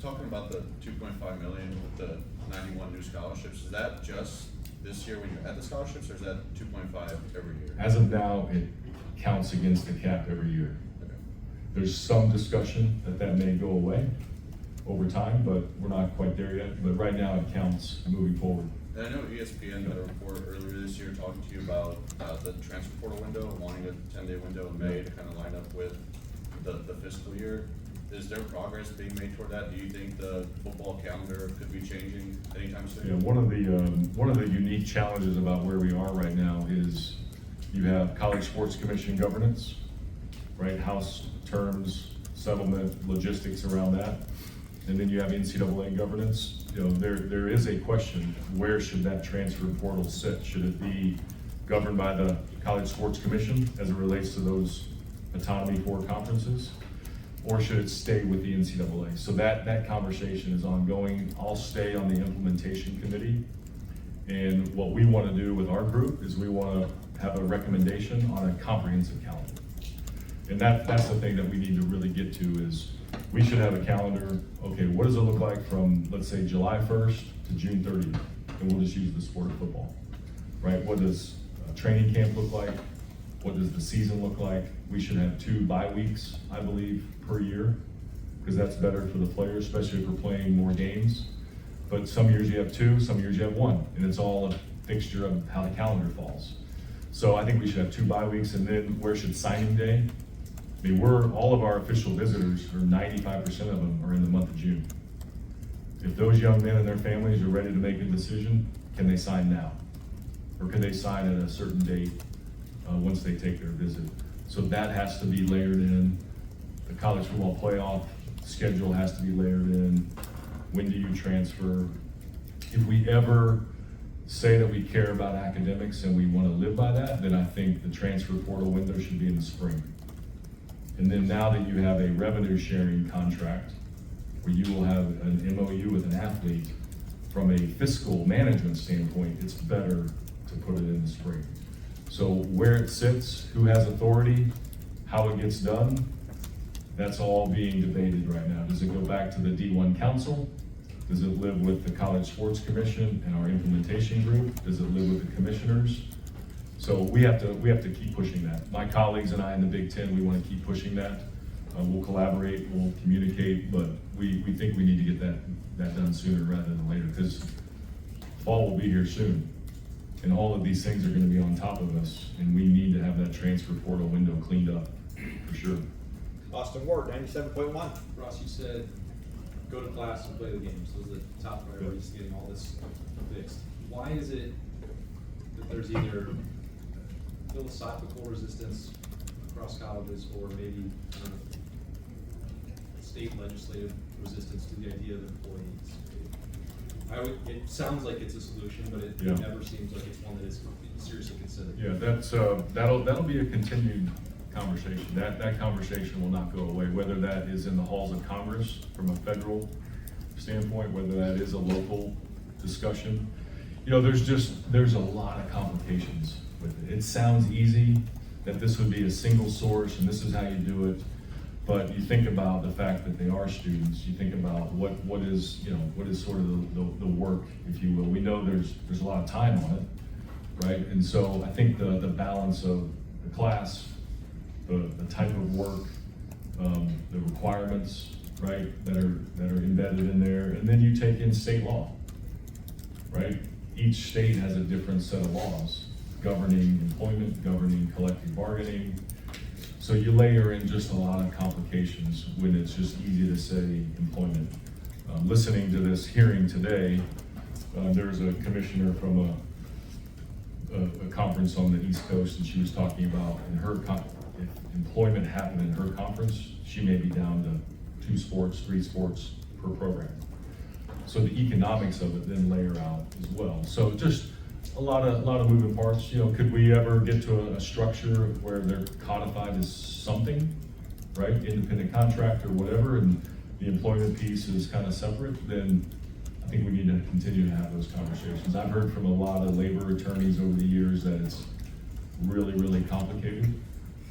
Talking about the 2.5 million with the 91 new scholarships, is that just this year when you add the scholarships, or is that 2.5 every year? As of now, it counts against the cap every year. Okay. There's some discussion that may go away over time, but we're not quite there yet. But right now, it counts moving forward. And I know ESPN got a report earlier this year talking to you about the transfer portal window, wanting a 10-day window in May to kind of line up with the fiscal year. Is there progress being made toward that? Do you think the football calendar could be changing anytime soon? Yeah, one of the unique challenges about where we are right now is you have College Sports Commission governance, right? House terms, settlement, logistics around that, and then you have NCAA governance. You know, there is a question: where should that transfer portal sit? Should it be governed by the College Sports Commission as it relates to those autonomy for conferences? Or should it stay with the NCAA? So that conversation is ongoing. I'll stay on the implementation committee. And what we want to do with our group is we want to have a recommendation on a comprehensive calendar. And that's the thing that we need to really get to is we should have a calendar. Okay, what does it look like from, let's say, July 1st to June 30th? And we'll just use the sport of football, right? What does training camp look like? What does the season look like? We should have 2 bye weeks, I believe, per year, because that's better for the players, especially if we're playing more games. But some years you have 2, some years you have 1, and it's all a fixture of how the calendar falls. So I think we should have 2 bye weeks, and then where should signing day? I mean, all of our official visitors, or 95% of them, are in the month of June. If those young men and their families are ready to make a decision, can they sign now? Or can they sign at a certain date once they take their visit? So that has to be layered in. The college football playoff schedule has to be layered in. When do you transfer? If we ever say that we care about academics and we want to live by that, then I think the transfer portal window should be in the spring. And then now that you have a revenue sharing contract, where you will have an MOU with an athlete, from a fiscal management standpoint, it's better to put it in the spring. So where it sits, who has authority, how it gets done, that's all being debated right now. Does it go back to the D1 Council? Does it live with the College Sports Commission and our implementation group? Does it live with the commissioners? So we have to keep pushing that. My colleagues and I in the Big Ten, we want to keep pushing that. We'll collaborate, we'll communicate, but we think we need to get that done sooner rather than later, because fall will be here soon. And all of these things are going to be on top of us, and we need to have that transfer portal window cleaned up, for sure. Austin Ward, 97.1. Ross, you said go to class and play the games. Those are the top priorities, getting all this fixed. Why is it that there's either philosophical resistance across colleges, or maybe state legislative resistance to the idea of employees? It sounds like it's a solution, but it never seems like it's one that is seriously considered. Yeah, that's that'll be a continued conversation. That conversation will not go away, whether that is in the halls of Congress from a federal standpoint, whether that is a local discussion. You know, there's a lot of complications with it. It sounds easy that this would be a single source and this is how you do it, but you think about the fact that they are students. You think about what is sort of the work, if you will. We know there's a lot of time on it, right? And so I think the balance of the class, the type of work, the requirements, right, that are embedded in there, and then you take in state law, right? Each state has a different set of laws governing employment, governing collective bargaining. So you layer in just a lot of complications when it's just easy to say employment. Listening to this hearing today, there's a commissioner from a conference on the East Coast, and she was talking about if employment happened in her conference, she may be down to 2 sports, 3 sports per program. So the economics of it then layer out as well. So just a lot of moving parts. You know, could we ever get to a structure where they're codified as something, right? Independent contract or whatever, and the employment piece is kind of separate, then I think we need to continue to have those conversations. I've heard from a lot of labor attorneys over the years that it's really, really complicated.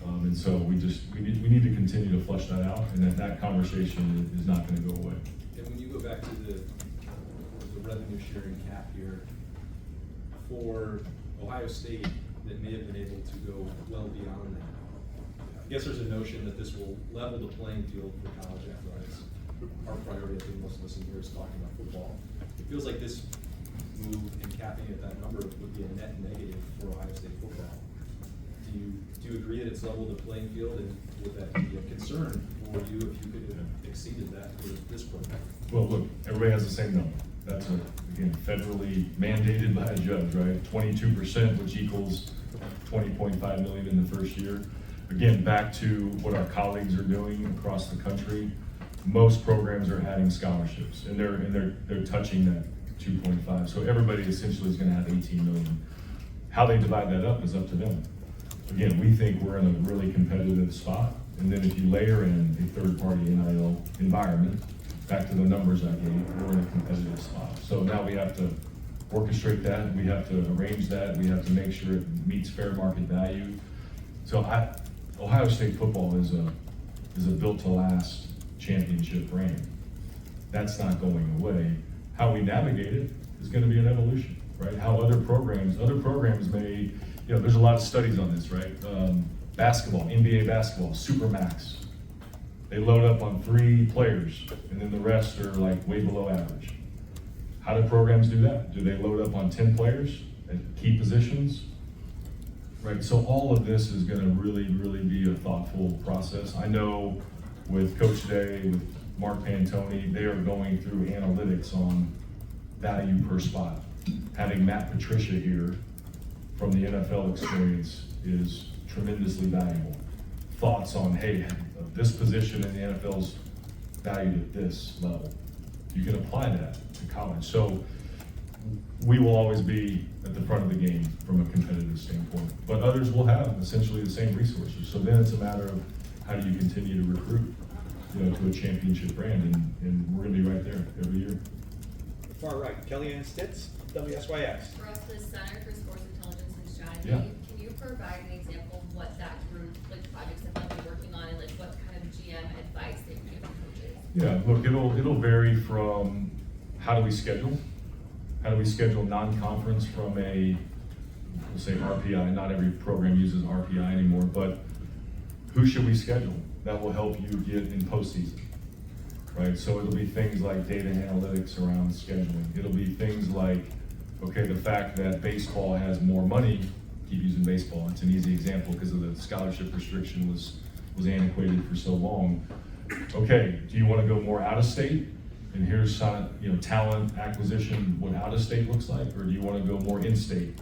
And so we need to continue to flesh that out, and that conversation is not going to go away. And when you go back to the revenue sharing cap here, for Ohio State that may have been able to go well beyond that, I guess there's a notion that this will level the playing field for college athletics. Our priority, I think most of us in here, is talking about football. It feels like this move in capping at that number would be a net negative for Ohio State football. Do you agree that it's leveled the playing field, and would that be a concern for you if you could have exceeded that for this program? Well, look, everybody has the same number. That's again federally mandated by a judge, right? 22%, which equals 20.5 million in the first year. Again, back to what our colleagues are doing across the country. Most programs are adding scholarships, and they're touching that 2.5. So everybody essentially is going to have 18 million. How they divide that up is up to them. Again, we think we're in a really competitive spot, and then if you layer in a third-party NIL environment, back to the numbers I gave, we're in a competitive spot. So now we have to orchestrate that, we have to arrange that, we have to make sure it meets fair market value. So Ohio State football is a built-to-last championship brand. That's not going away. How we navigate it is going to be an evolution, right? How other programs may you know, there's a lot of studies on this, right? Basketball, NBA basketball, Supermax. They load up on 3 players, and then the rest are like way below average. How do programs do that? Do they load up on 10 players at key positions? Right, so all of this is gonna really be a thoughtful process. I know with Coach Day, with Mark Pantoni, they are going through analytics on value per spot. Having Matt Patricia here from the NFL experience is tremendously valuable. Thoughts on, hey, this position in the NFL's valued at this level. You can apply that to college. So we will always be at the front of the game from a competitive standpoint, but others will have essentially the same resources. So then it's a matter of how do you continue to recruit, you know, to a championship brand, and we're gonna be right there every year. Far right, Kellyanne Stitz, WSYX. Ross, the Center for Sports Intelligence and Strategy, Yeah. can you provide an example of what that group, like projects that they'll be working on, and like what kind of GM advice they give coaches? Yeah, look, it'll vary from how do we schedule? How do we schedule non-conference from a, we'll say RPI, not every program uses RPI anymore, but who should we schedule that will help you get in postseason, right? So it'll be things like data analytics around scheduling. It'll be things like, okay, the fact that baseball has more money, keep using baseball, it's an easy example because of the scholarship restriction was antiquated for so long. Okay, do you want to go more out of state? And here's you know, talent acquisition, what out of state looks like, or do you want to go more in state?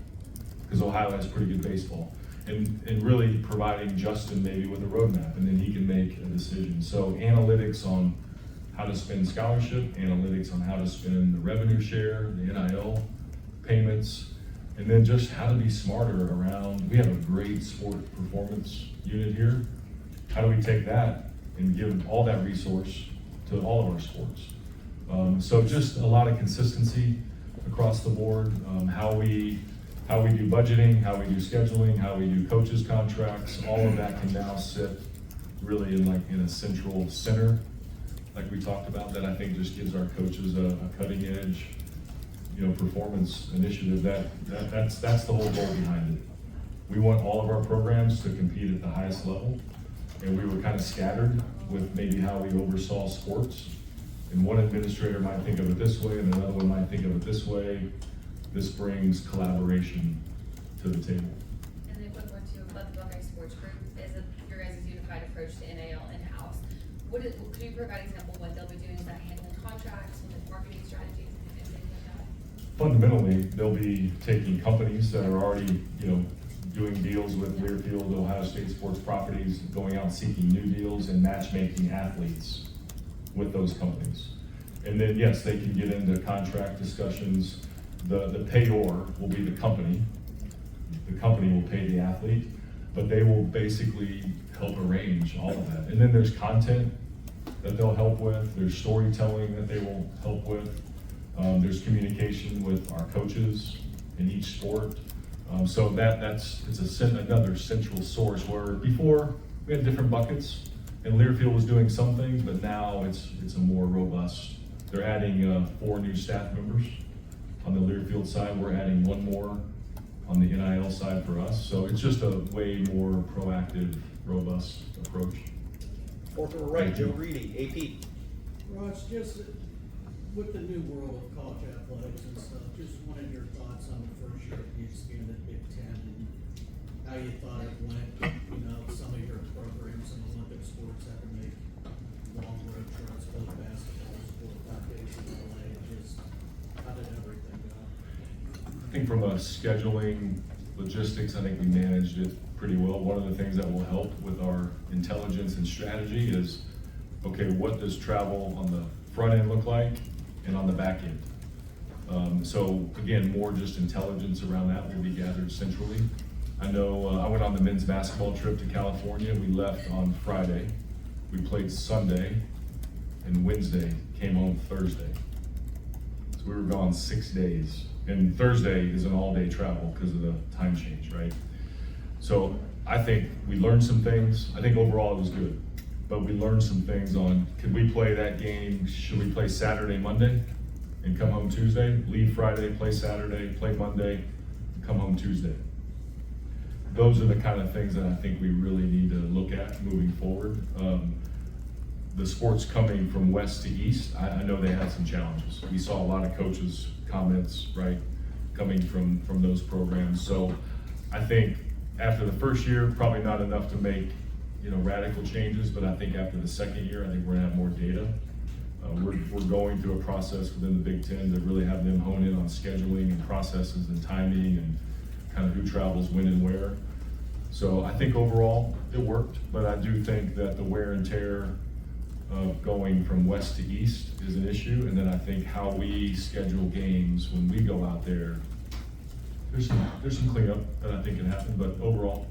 Because Ohio has pretty good baseball. And really providing Justin maybe with a roadmap, and then he can make a decision. So analytics on how to spend scholarship, analytics on how to spend the revenue share, the NIL payments, and then just how to be smarter around, we have a great sport performance unit here. How do we take that and give all that resource to all of our sports? So just a lot of consistency across the board, how we do budgeting, how we do scheduling, how we do coaches contracts, all of that can now sit really in a central center, like we talked about, that I think just gives our coaches a cutting edge, you know, performance initiative. That's the whole goal behind it. We want all of our programs to compete at the highest level, and we were kind of scattered with maybe how we oversaw sports. And one administrator might think of it this way, and another one might think of it this way. This brings collaboration to the table. And then quick one too, about the Buckeye Sports Group, is it your guys' unified approach to NAL in-house? Could you provide an example of what they'll be doing? Is that handling contracts, with marketing strategies, and things like that? Fundamentally, they'll be taking companies that are already, you know, doing deals with Learfield, Ohio State sports properties, going out seeking new deals and matchmaking athletes with those companies. And then, yes, they can get into contract discussions. The payor will be the company. The company will pay the athlete, but they will basically help arrange all of that. And then there's content that they'll help with. There's storytelling that they will help with. There's communication with our coaches in each sport. So it's another central source where before we had different buckets and Learfield was doing some things, but now it's a more robust. They're adding 4 new staff members on the Learfield side. We're adding 1 more on the NIL side for us. So it's just a way more proactive, robust approach. Fourth to the right, Joe Reedy, AP. Ross, just with the new world of college athletics and stuff, just wanted your thoughts on the first year of the expanded Big Ten and how you thought it went. You know, some of your programs in Olympic sports had to make long road trips, both basketball, sport, 5 days in LA. Just how did everything go? I think from a scheduling, logistics, I think we managed it pretty well. One of the things that will help with our intelligence and strategy is, okay, what does travel on the front end look like and on the back end? So again, more just intelligence around that will be gathered centrally. I know I went on the men's basketball trip to California. We left on Friday. We played Sunday and Wednesday, came home Thursday. So we were gone 6 days. And Thursday is an all-day travel because of the time change, right? So I think we learned some things. I think overall it was good. But we learned some things on, could we play that game? Should we play Saturday, Monday, and come home Tuesday? Leave Friday, play Saturday, play Monday, and come home Tuesday. those are the kind of things that I think we really need to look at moving forward. The sports coming from west to east, I know they had some challenges. We saw a lot of coaches' comments, right, coming from those programs. So I think after the first year, probably not enough to make, you know, radical changes, but I think after the second year, I think we're gonna have more data. We're going through a process within the Big Ten to really have them hone in on scheduling and processes and timing and kind of who travels when and where. So I think overall it worked, but I do think that the wear and tear of going from west to east is an issue. And then I think how we schedule games when we go out there, there's some cleanup that I think can happen, but overall,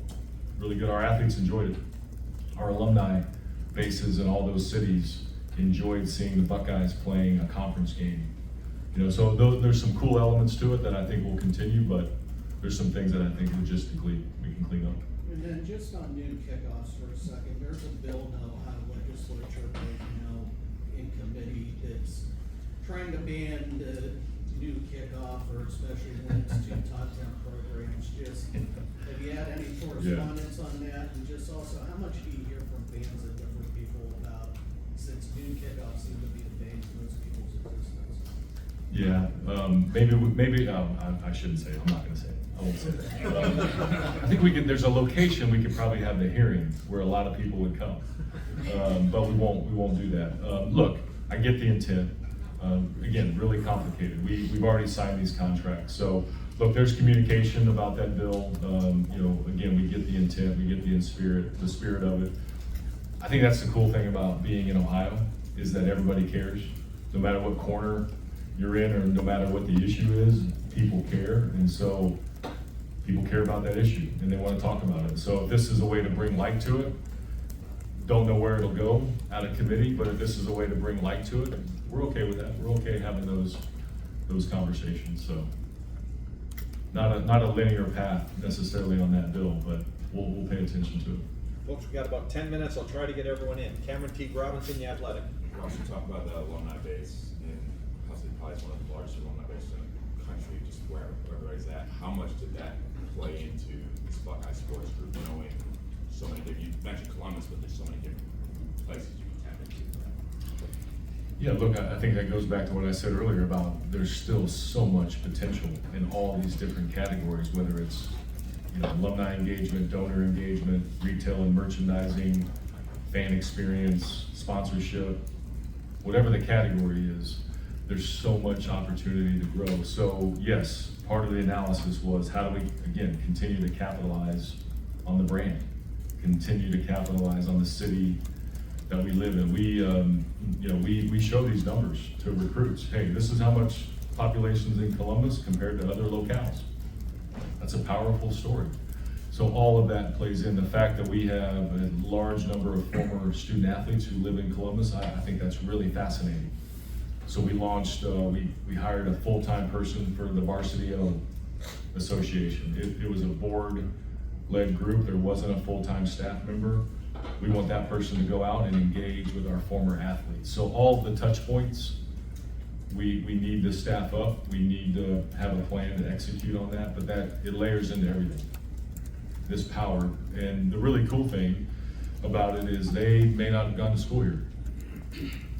really good. Our athletes enjoyed it. Our alumni bases in all those cities enjoyed seeing the Buckeyes playing a conference game. You know, so there's some cool elements to it that I think will continue, but there's some things that I think logistically we can clean up. And then just on new kickoffs for a second, there's a bill now, Ohio legislature right now in committee that's trying to ban the new kickoff, or especially when it's two top 10 programs. Just, have you had any correspondence on that? And just also, how much do you hear from fans and different people about, since new kickoffs seem to be the bane of most people's existence? Yeah, maybe I shouldn't say it. I'm not gonna say it. I won't say that. I think there's a location we could probably have the hearing where a lot of people would come. But we won't do that. Look, I get the intent. Again, really complicated. We've already signed these contracts. So look, there's communication about that bill. You know, again, we get the intent, we get the spirit of it. I think that's the cool thing about being in Ohio, is that everybody cares. No matter what corner you're in, or no matter what the issue is, people care. And so people care about that issue and they want to talk about it. So if this is a way to bring light to it, don't know where it'll go out of committee, but if this is a way to bring light to it, we're okay with that. We're okay having those conversations. So not a linear path necessarily on that bill, but we'll pay attention to it. Folks, we got about 10 minutes. I'll try to get everyone in. Cameron T. Robinson, The Athletic. Ross, you talk about the alumni base, and Hussey probably is one of the largest alumni bases in the country, just where everybody's at. How much did that play into this Buckeye sports group, knowing so many different, you mentioned Columbus, but there's so many different places you can tap into? Yeah, look, I think that goes back to what I said earlier about there's still so much potential in all these different categories, whether it's, you know, alumni engagement, donor engagement, retail and merchandising, fan experience, sponsorship, whatever the category is, there's so much opportunity to grow. So yes, part of the analysis was how do we, again, continue to capitalize on the brand, continue to capitalize on the city that we live in. We show these numbers to recruits. Hey, this is how much population's in Columbus compared to other locales. That's a powerful story. So all of that plays in. The fact that we have a large number of former student athletes who live in Columbus, I think that's really fascinating. So we launched, we hired a full-time person for the Varsity Association. It was a board-led group. There wasn't a full-time staff member. We want that person to go out and engage with our former athletes. So all of the touch points, we need to staff up. We need to have a plan to execute on that, but it layers into everything, this power. And the really cool thing about it is they may not have gone to school here,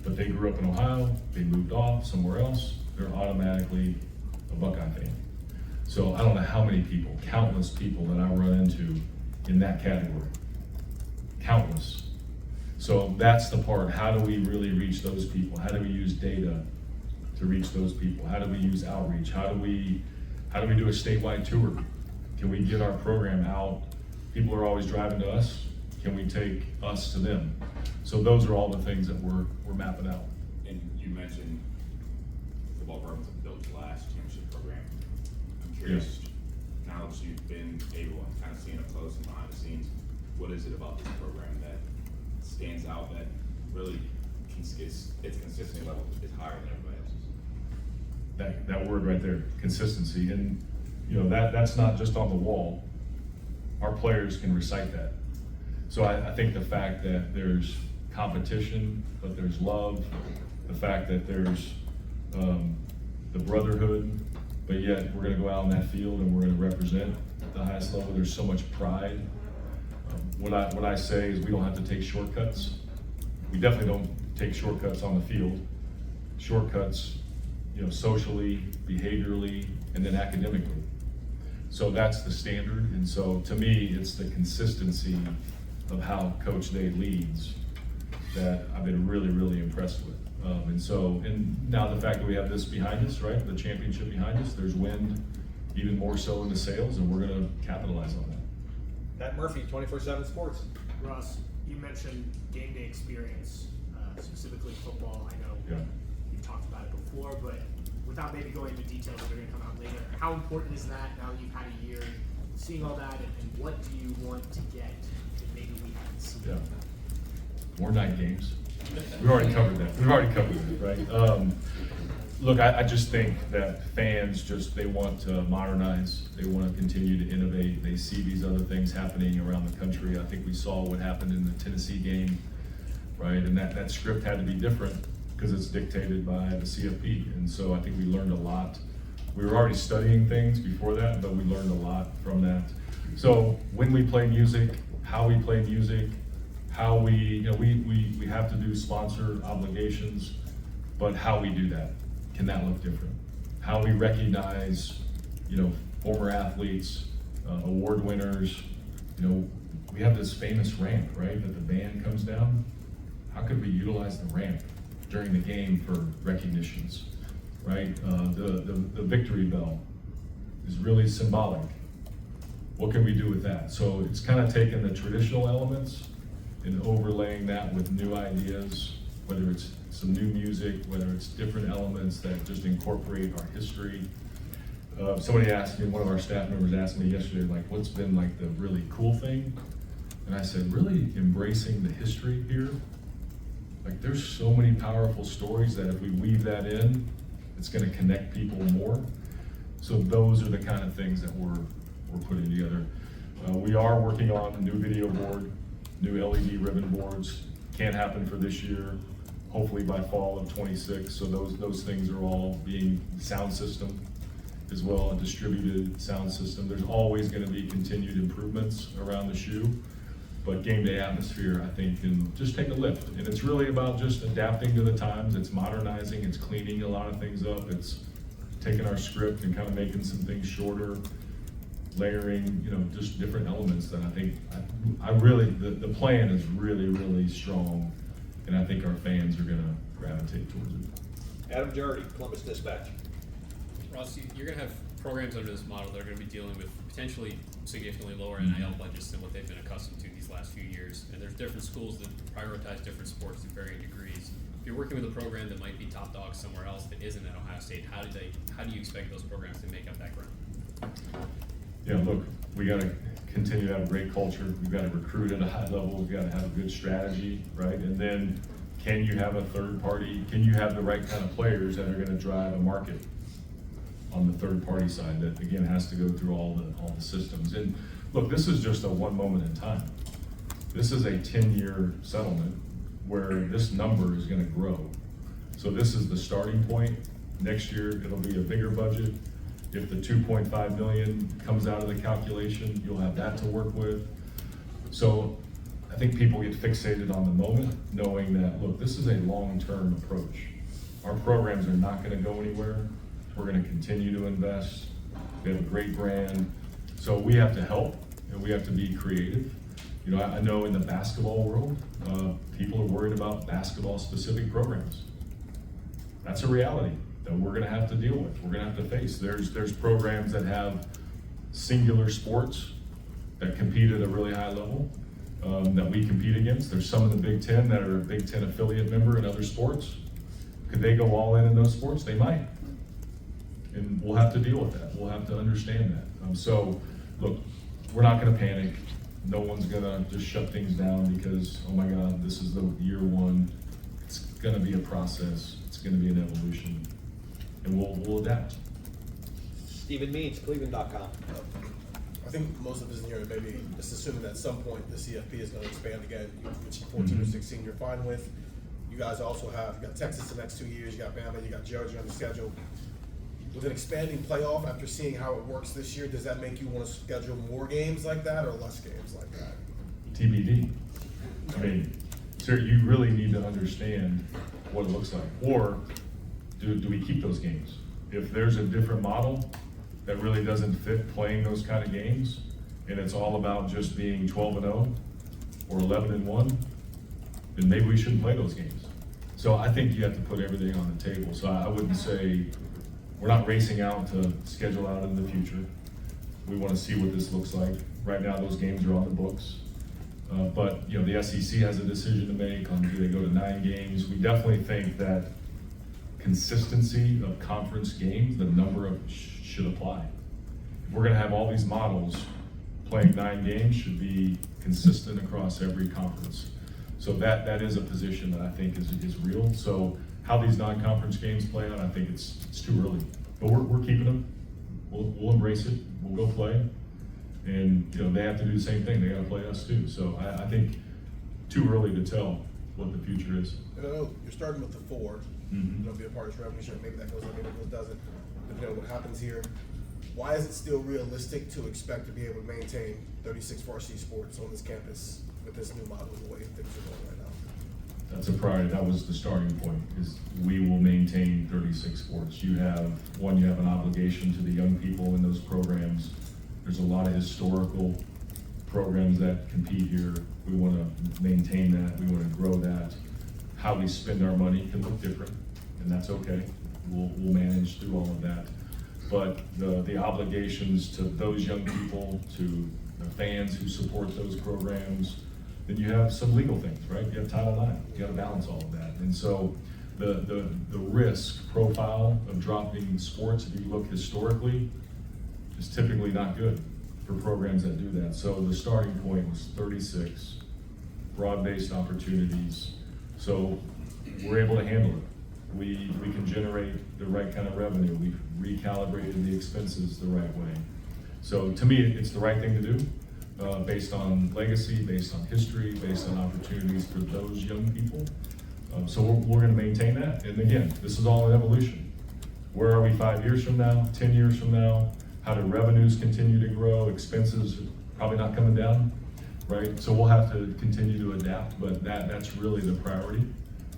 but they grew up in Ohio, they moved off somewhere else, they're automatically a Buckeye fan. So I don't know how many people, countless people that I run into in that category. Countless. So that's the part. How do we really reach those people? How do we use data to reach those people? How do we use outreach? How do we do a statewide tour? Can we get our program out? People are always driving to us. Can we take us to them? So those are all the things that we're mapping out. And you mentioned football programs that built the last championship program. I'm curious, now that you've been able and kind of seen up close and behind the scenes, what is it about this program that stands out that really its consistency level is higher than everybody else's? That word right there, consistency. And you know, that's not just on the wall. Our players can recite that. So I think the fact that there's competition, but there's love, the fact that there's the brotherhood, but yet we're gonna go out on that field and we're gonna represent. the highest level. There's so much pride. What I say is we don't have to take shortcuts. We definitely don't take shortcuts on the field. Shortcuts, socially, behaviorally, and then academically. So that's the standard, and so to me, it's the consistency of how Coach Day leads that I've been really, really impressed with. And now the fact that we have this behind us, right, the championship behind us, there's wind even more so in the sails, and we're gonna capitalize on that. Pat Murphy, 24/7 Sports. Ross, you mentioned game day experience, specifically football. I know Yeah. you've talked about it before, but without maybe going into details that are going to come out later, how important is that now that you've had a year seeing all that, and what do you want to get that maybe we haven't seen? Yeah. More night games. We've already covered that, right? Look, I just think that fans they want to modernize, they want to continue to innovate, they see these other things happening around the country. I think we saw what happened in the Tennessee game, right? And that script had to be different because it's dictated by the CFP. And so I think we learned a lot. We were already studying things before that, but we learned a lot from that. So when we play music, how we play music, how we have to do sponsor obligations, but how we do that, can that look different? How we recognize, former athletes, award winners, we have this famous ramp, right, that the band comes down. How could we utilize the ramp during the game for recognitions, right? The victory bell is really symbolic. What can we do with that? So it's kind of taking the traditional elements and overlaying that with new ideas, whether it's some new music, whether it's different elements that just incorporate our history. Somebody asked me, one of our staff members asked me yesterday, like, what's been like the really cool thing? And I said, really embracing the history here. Like, there's so many powerful stories that if we weave that in, it's gonna connect people more. So those are the kind of things that we're putting together. We are working on a new video board, new LED ribbon boards. Can't happen for this year, hopefully by fall of 26. So those things are all being sound system as well, a distributed sound system. There's always gonna be continued improvements around the shoe. But game day atmosphere, I think, can just take a lift. And it's really about just adapting to the times. It's modernizing, it's cleaning a lot of things up. It's taking our script and kind of making some things shorter, layering, just different elements that I think, the plan is really, really strong. And I think our fans are gonna gravitate towards it. Adam Jardy, Columbus Dispatch. Ross, you're gonna have programs under this model that are gonna be dealing with potentially significantly lower NIL budgets than what they've been accustomed to these last few years. And there's different schools that prioritize different sports to varying degrees. If you're working with a program that might be top dog somewhere else that isn't at Ohio State, how do you expect those programs to make up that ground? Yeah, look, we gotta continue to have a great culture. We've gotta recruit at a high level. We've gotta have a good strategy, right? And then can you have a third party? Can you have the right kind of players that are gonna drive a market on the third party side that, again, has to go through all the systems? And look, this is just a one moment in time. This is a 10-year settlement where this number is gonna grow. So this is the starting point. Next year, it'll be a bigger budget. If the 2.5 million comes out of the calculation, you'll have that to work with. So I think people get fixated on the moment, knowing that, look, this is a long-term approach. Our programs are not gonna go anywhere. We're gonna continue to invest. We have a great brand. So we have to help and we have to be creative. I know in the basketball world, people are worried about basketball-specific programs. That's a reality that we're gonna have to deal with. We're gonna have to face. There's programs that have singular sports that compete at a really high level that we compete against. There's some of the Big Ten that are a Big Ten affiliate member in other sports. Could they go all in those sports? They might. And we'll have to deal with that. We'll have to understand that. So, look, we're not gonna panic. No one's gonna just shut things down because, oh my God, this is the year one. It's gonna be a process. It's gonna be an evolution. And we'll adapt. Stephen Means, Cleveland.com. I think most of us in here maybe just assuming that at some point the CFP is going to expand again, which 14 or 16 you're fine with. You guys also you got Texas the next 2 years, you got Bama, you got Georgia on the schedule. with an expanding playoff, after seeing how it works this year, does that make you want to schedule more games like that or less games like that? TBD. I mean, sir, you really need to understand what it looks like. Or do we keep those games? If there's a different model that really doesn't fit playing those kind of games, and it's all about just being 12-0 or 11-1, then maybe we shouldn't play those games. So I think you have to put everything on the table. So I wouldn't say, we're not racing out to schedule out in the future. We want to see what this looks like. Right now, those games are on the books. But you know, the SEC has a decision to make on do they go to 9 games. We definitely think that consistency of conference games, the number of should apply. If we're going to have all these models, playing 9 games should be consistent across every conference. So that is a position that I think is real. So how these non-conference games play out, I think it's too early. But we're keeping them. We'll embrace it. We'll go play. And you know, they have to do the same thing. They got to play us too. So I think too early to tell what the future is. And I know you're starting with the 4. Mm-hmm. It'll be a part of this revenue share. Maybe that goes up, maybe it doesn't. Depending on what happens here. Why is it still realistic to expect to be able to maintain 36 varsity sports on this campus with this new model and the way things are going right now? That's a priority. That was the starting point, is we will maintain 36 sports. You have an obligation to the young people in those programs. There's a lot of historical programs that compete here. We want to maintain that. We want to grow that. How we spend our money can look different, and that's okay. We'll manage through all of that. But the obligations to those young people, to the fans who support those programs, then you have some legal things, right? You have Title IX. You got to balance all of that. And so the risk profile of dropping sports, if you look historically, is typically not good for programs that do that. So the starting point was 36 broad-based opportunities. So we're able to handle it. We can generate the right kind of revenue. We've recalibrated the expenses the right way. So to me, it's the right thing to do, based on legacy, based on history, based on opportunities for those young people. So we're going to maintain that. And again, this is all an evolution. Where are we 5 years from now, 10 years from now? How do revenues continue to grow? Expenses are probably not coming down, right? So we'll have to continue to adapt, but that's really the priority.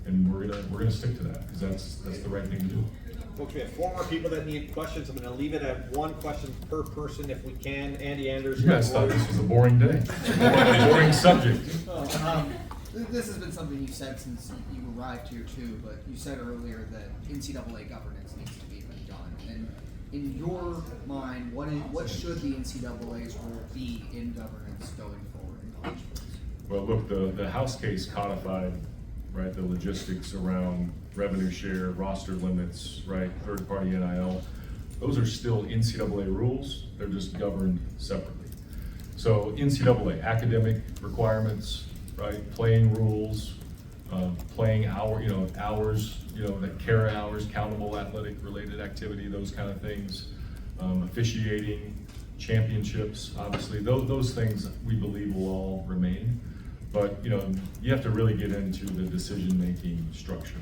And we're gonna stick to that, because that's the right thing to do. Folks, we have 4 more people that need questions. I'm gonna leave it at 1 question per person if we can. Andy Anders. You guys thought this was a boring day. Boring subject. This has been something you've said since you arrived here too, but you said earlier that NCAA governance needs to be done. And in your mind, what should the NCAA's role be in governance going forward in college sports? Well, look, the House case codified, right, the logistics around revenue share, roster limits, right, third-party NIL. Those are still NCAA rules. They're just governed separately. So NCAA academic requirements, right, playing rules, playing hours, that carry hours, countable athletic-related activity, those kind of things, officiating, championships, obviously, those things we believe will all remain. But you have to really get into the decision-making structure.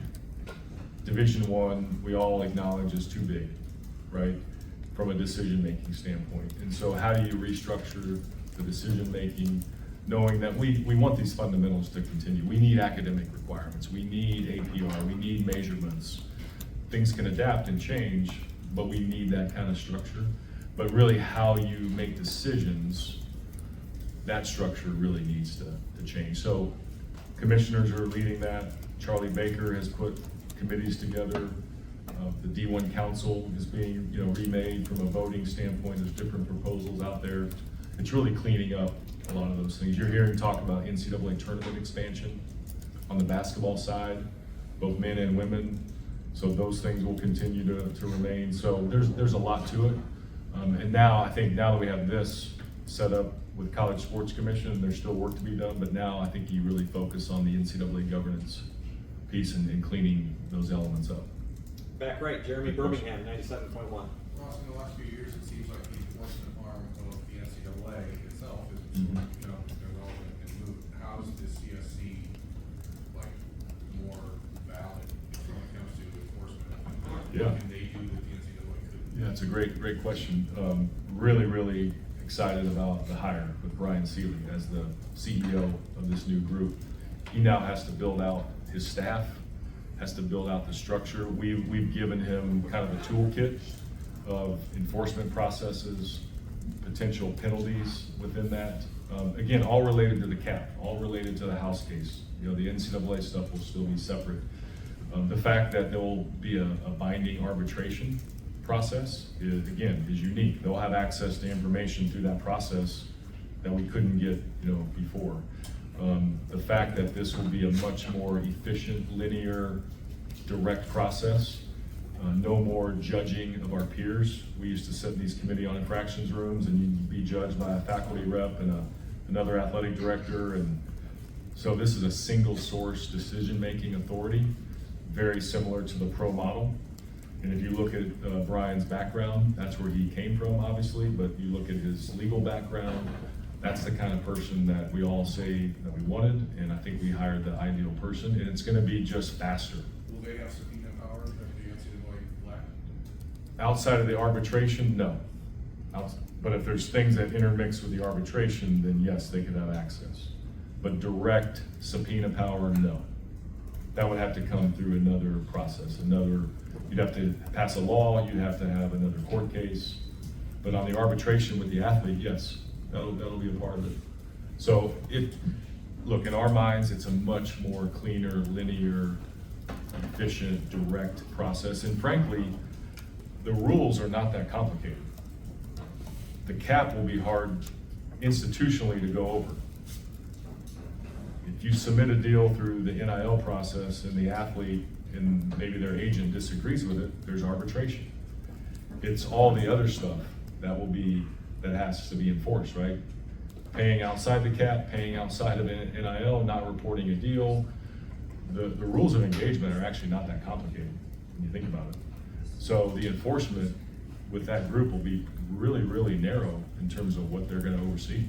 Division I, we all acknowledge, is too big, right, from a decision-making standpoint. And so how do you restructure the decision-making, knowing that we want these fundamentals to continue? We need academic requirements. We need APR. We need measurements. Things can adapt and change, but we need that kind of structure. But really how you make decisions, that structure really needs to change. So commissioners are leading that. Charlie Baker has put committees together. The D1 Council is being remade from a voting standpoint. There's different proposals out there. It's really cleaning up a lot of those things. You're hearing talk about NCAA tournament expansion on the basketball side, both men and women. So those things will continue to remain. So there's a lot to it. And now that we have this set up with College Sports Commission, there's still work to be done, but now I think you really focus on the NCAA governance piece and cleaning those elements up. Back right, Jeremy Birmingham, 97.1. Ross, in the last few years, it seems like the enforcement arm of the NCAA itself is, irrelevant and moot. How is the CSC more valid when it comes to enforcement? Yeah. Can they do what the NCAA couldn't That's a great question. Really excited about the hire with Brian Seeley as the CEO of this new group. He now has to build out his staff, has to build out the structure. We've given him kind of a toolkit of enforcement processes, potential penalties within that. Again, all related to the cap, all related to the House case. You know, the NCAA stuff will still be separate. The fact that there will be a binding arbitration process is unique. They'll have access to information through that process that we couldn't get, before. The fact that this will be a much more efficient, linear, direct process. No more judging of our peers. We used to sit in these committee on infractions rooms and you'd be judged by a faculty rep and another athletic director. And so this is a single source decision-making authority, very similar to the pro model. And if you look at Brian's background, that's where he came from, obviously, but you look at his legal background, that's the kind of person that we all say that we wanted, and I think we hired the ideal person, and it's gonna be just faster. Will they have subpoena power that the NCAA lack? Outside of the arbitration, no. But if there's things that intermix with the arbitration, then yes, they could have access. But direct subpoena power, no. That would have to come through another process, you'd have to pass a law, you'd have to have another court case. But on the arbitration with the athlete, yes, that'll be a part of it. So look, in our minds, it's a much more cleaner, linear, efficient, direct process. And frankly, the rules are not that complicated. The cap will be hard institutionally to go over. If you submit a deal through the NIL process and the athlete and maybe their agent disagrees with it, there's arbitration. It's all the other stuff that has to be enforced, right? Paying outside the cap, paying outside of NIL, not reporting a deal. The rules of engagement are actually not that complicated when you think about it. So the enforcement with that group will be really narrow in terms of what they're gonna oversee.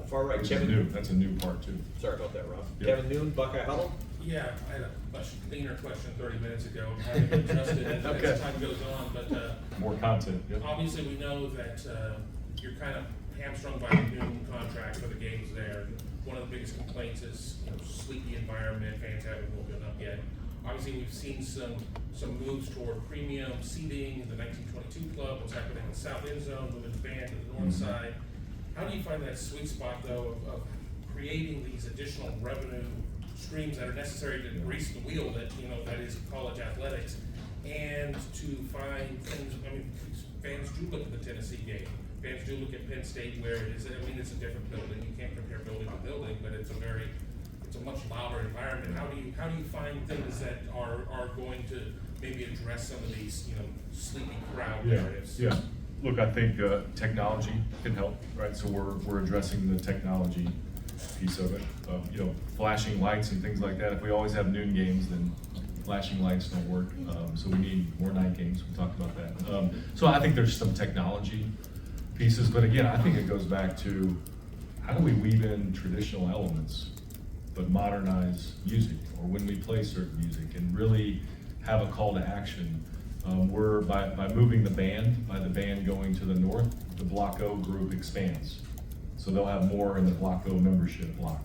Far right, That's a new part too. Sorry about that, Rob. Yeah. Kevin Noon, Buckeye Huddle. Yeah, I had a much cleaner question 30 minutes ago. I haven't adjusted it Okay. as time goes on, but More content, yeah. obviously we know that you're kind of hamstrung by the new contract for the games there. One of the biggest complaints is sleepy environment, fans haven't woken up yet. Obviously we've seen some moves toward premium seating, the 1922 club, what's happening in the south end zone, moving the band to the north side. How do you find that sweet spot though of creating these additional revenue streams that are necessary to grease the wheel that is college athletics, and to find things? I mean, fans do look at the Tennessee game. Fans do look at Penn State, where it is. I mean, it's a different building. You can't compare building to building, but it's a much louder environment. How do you find things that are going to maybe address some of these sleepy crowd narratives? Yeah. Look, I think technology can help, right? So we're addressing the technology piece of it. Flashing lights and things like that. If we always have noon games, then flashing lights don't work. So we need more night games. We talked about that. So I think there's some technology pieces, but again, I think it goes back to how do we weave in traditional elements, but modernize music, or when we play certain music, and really have a call to action. We're by moving the band, by the band going to the north, the Block O group expands. So they'll have more in the Block O membership block.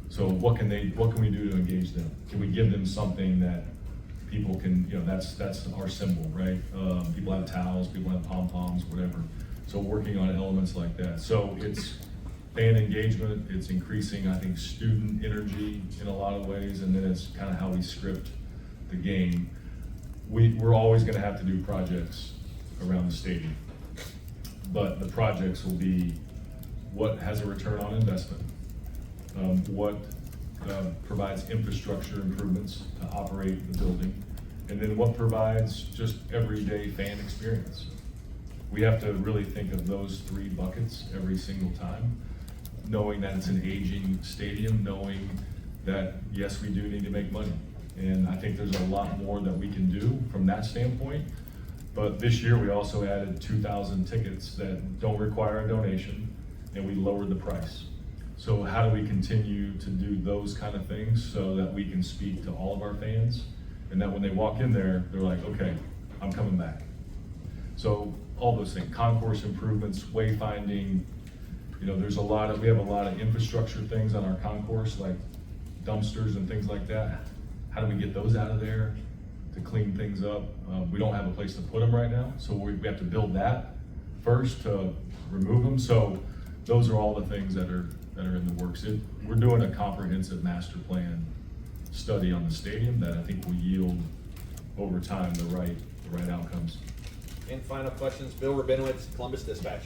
So what can we do to engage them? Can we give them something that people can, that's our symbol, right? People have towels, people have pom-poms, whatever. So working on elements like that. So it's fan engagement, it's increasing, I think, student energy in a lot of ways, and then it's kind of how we script the game. We're always gonna have to do projects around the stadium, but the projects will be what has a return on investment, what provides infrastructure improvements to operate the building, and then what provides just everyday fan experience. We have to really think of those three buckets every single time, knowing that it's an aging stadium, knowing that, yes, we do need to make money. And I think there's a lot more that we can do from that standpoint. But this year, we also added 2,000 tickets that don't require a donation, and we lowered the price. So how do we continue to do those kind of things so that we can speak to all of our fans, and that when they walk in there, they're like, okay, I'm coming back. So all those things, concourse improvements, wayfinding, you know, we have a lot of infrastructure things on our concourse, like dumpsters and things like that. How do we get those out of there to clean things up? We don't have a place to put them right now, so we have to build that first to remove them. So those are all the things that are in the works. We're doing a comprehensive master plan study on the stadium that I think will yield over time the right outcomes. And final questions, Bill Rabinowitz, Columbus Dispatch.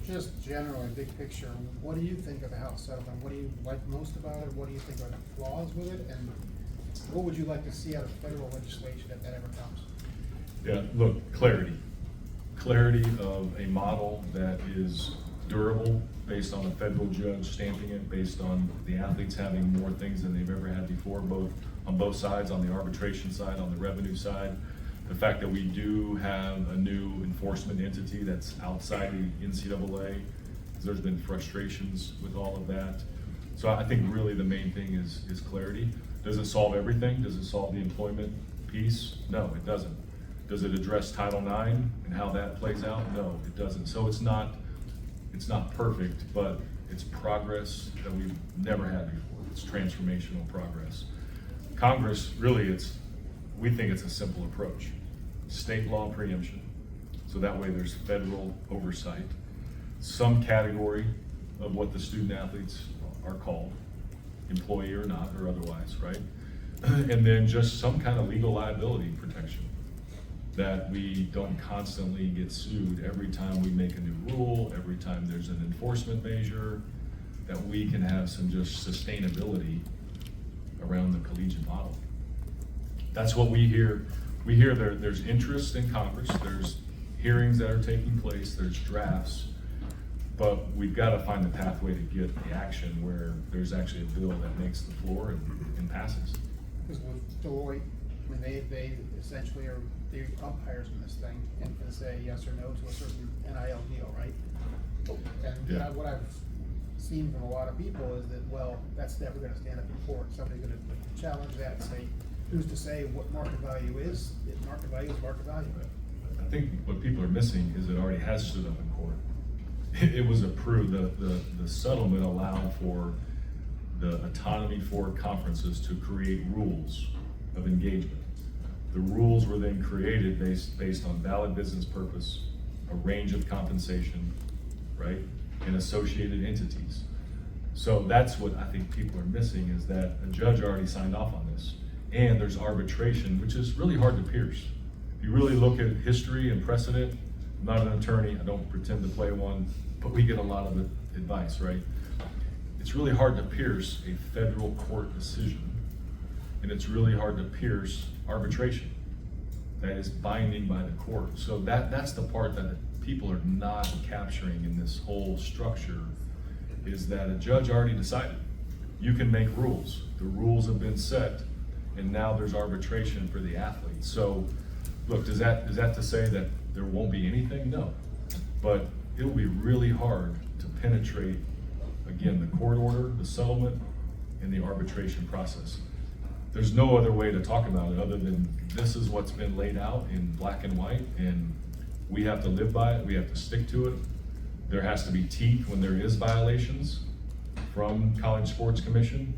Just generally, big picture, what do you think of the House settlement? What do you like most about it? What do you think are the flaws with it? And what would you like to see out of federal legislation if that ever comes? Yeah, look, clarity. Clarity of a model that is durable, based on a federal judge stamping it, based on the athletes having more things than they've ever had before, on both sides, on the arbitration side, on the revenue side. The fact that we do have a new enforcement entity that's outside the NCAA, because there's been frustrations with all of that. So I think really the main thing is clarity. Does it solve everything? Does it solve the employment piece? No, it doesn't. Does it address Title IX and how that plays out? No, it doesn't. So it's not perfect, but it's progress that we've never had before. It's transformational progress. Congress, really, we think it's a simple approach. State law preemption, so that way there's federal oversight, some category of what the student athletes are called, employee or not, or otherwise, right? And then just some kind of legal liability protection, that we don't constantly get sued every time we make a new rule, every time there's an enforcement measure, that we can have some just sustainability around the collegiate model. That's what we hear. We hear there's interest in Congress, there's hearings that are taking place, there's drafts, but we've got to find the pathway to get the action where there's actually a bill that makes the floor and passes. Because with Deloitte, I mean, they essentially are the umpires in this thing and can say yes or no to a certain NIL deal, right? And Yeah. what I've seen from a lot of people is that, well, that's never gonna stand up in court. Somebody's gonna challenge that and say, who's to say what market value is? If market value is market value. I think what people are missing is it already has stood up in court. It was approved, the settlement allowed for the autonomy for conferences to create rules of engagement. The rules were then created based on valid business purpose, a range of compensation, right, and associated entities. So that's what I think people are missing, is that a judge already signed off on this. And there's arbitration, which is really hard to pierce. If you really look at history and precedent, I'm not an attorney, I don't pretend to play one, but we get a lot of advice, right? It's really hard to pierce a federal court decision, and it's really hard to pierce arbitration that is binding by the court. So that's the part that people are not capturing in this whole structure, is that a judge already decided. You can make rules. The rules have been set, and now there's arbitration for the athletes. So, look, is that to say that there won't be anything? No. But it'll be really hard to penetrate, again, the court order, the settlement, and the arbitration process. There's no other way to talk about it other than this is what's been laid out in black and white, and we have to live by it, we have to stick to it. There has to be teeth when there is violations from College Sports Commission.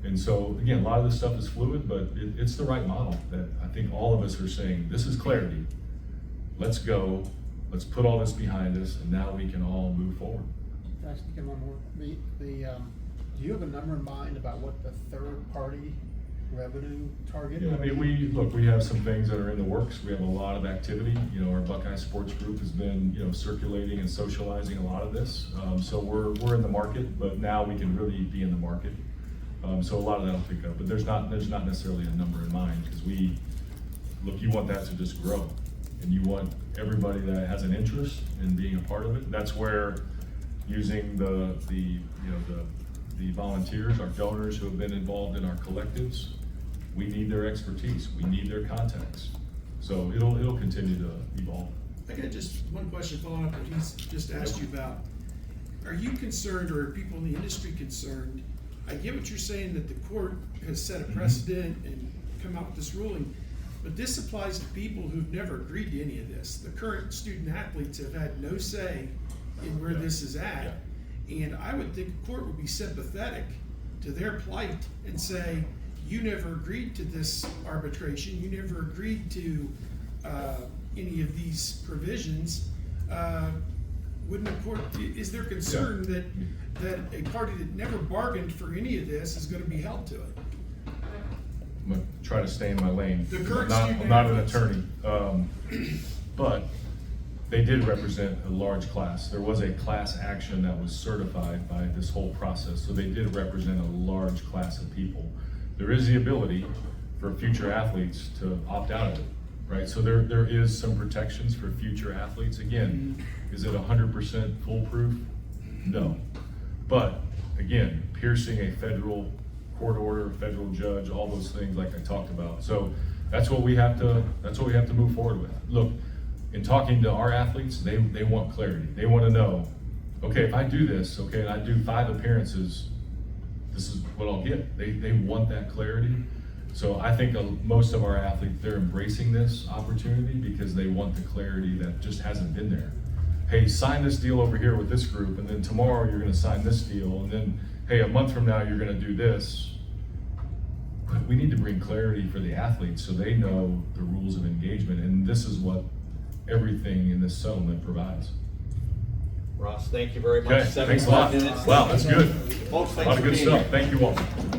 And so, again, a lot of this stuff is fluid, but it's the right model that I think all of us are saying, this is clarity. Let's go, let's put all this behind us, and now we can all move forward. Can I speak in one more? Do you have a number in mind about what the third-party revenue target? Yeah, I mean, we have some things that are in the works. We have a lot of activity. You know, our Buckeye Sports Group has been, circulating and socializing a lot of this. So we're in the market, but now we can really be in the market. So a lot of that'll pick up, but there's not necessarily a number in mind, because you want that to just grow, and you want everybody that has an interest in being a part of it. That's where using the volunteers, our donors who have been involved in our collectives, we need their expertise, we need their contacts. So it'll continue to evolve. I got just one question following up what he's just asked you about. Are you concerned, or are people in the industry concerned? I get what you're saying, that the court has set a precedent and come out with this ruling, but this applies to people who've never agreed to any of this. The current student athletes have had no say in where this is at. And I would think a court would be sympathetic to their plight and say, you never agreed to this arbitration, you never agreed to any of these provisions. Wouldn't the court, is there concern that a party that never bargained for any of this is gonna be held to it? I'm gonna try to stay in my lane. The current I'm not an student attorney, but they did represent a large class. There was a class action that was certified by this whole process, so they did represent a large class of people. There is the ability for future athletes to opt out of it, right? So there is some protections for future athletes. Again, is it 100% foolproof? No. But again, piercing a federal court order, federal judge, all those things like I talked about. So that's what we have to move forward with. Look, in talking to our athletes, they want clarity. They want to know, okay, if I do this, okay, and I do 5 appearances, this is what I'll get. They want that clarity. So I think most of our athletes, they're embracing this opportunity because they want the clarity that just hasn't been there. Hey, sign this deal over here with this group, and then tomorrow you're gonna sign this deal, and then, hey, a month from now you're gonna do this. We need to bring clarity for the athletes so they know the rules of engagement, and this is what everything in this settlement provides. Ross, thank you very much. Okay, thanks a lot. 75 minutes. Wow, that's good. Folks, A thanks lot for of good being stuff. here. Thank you all.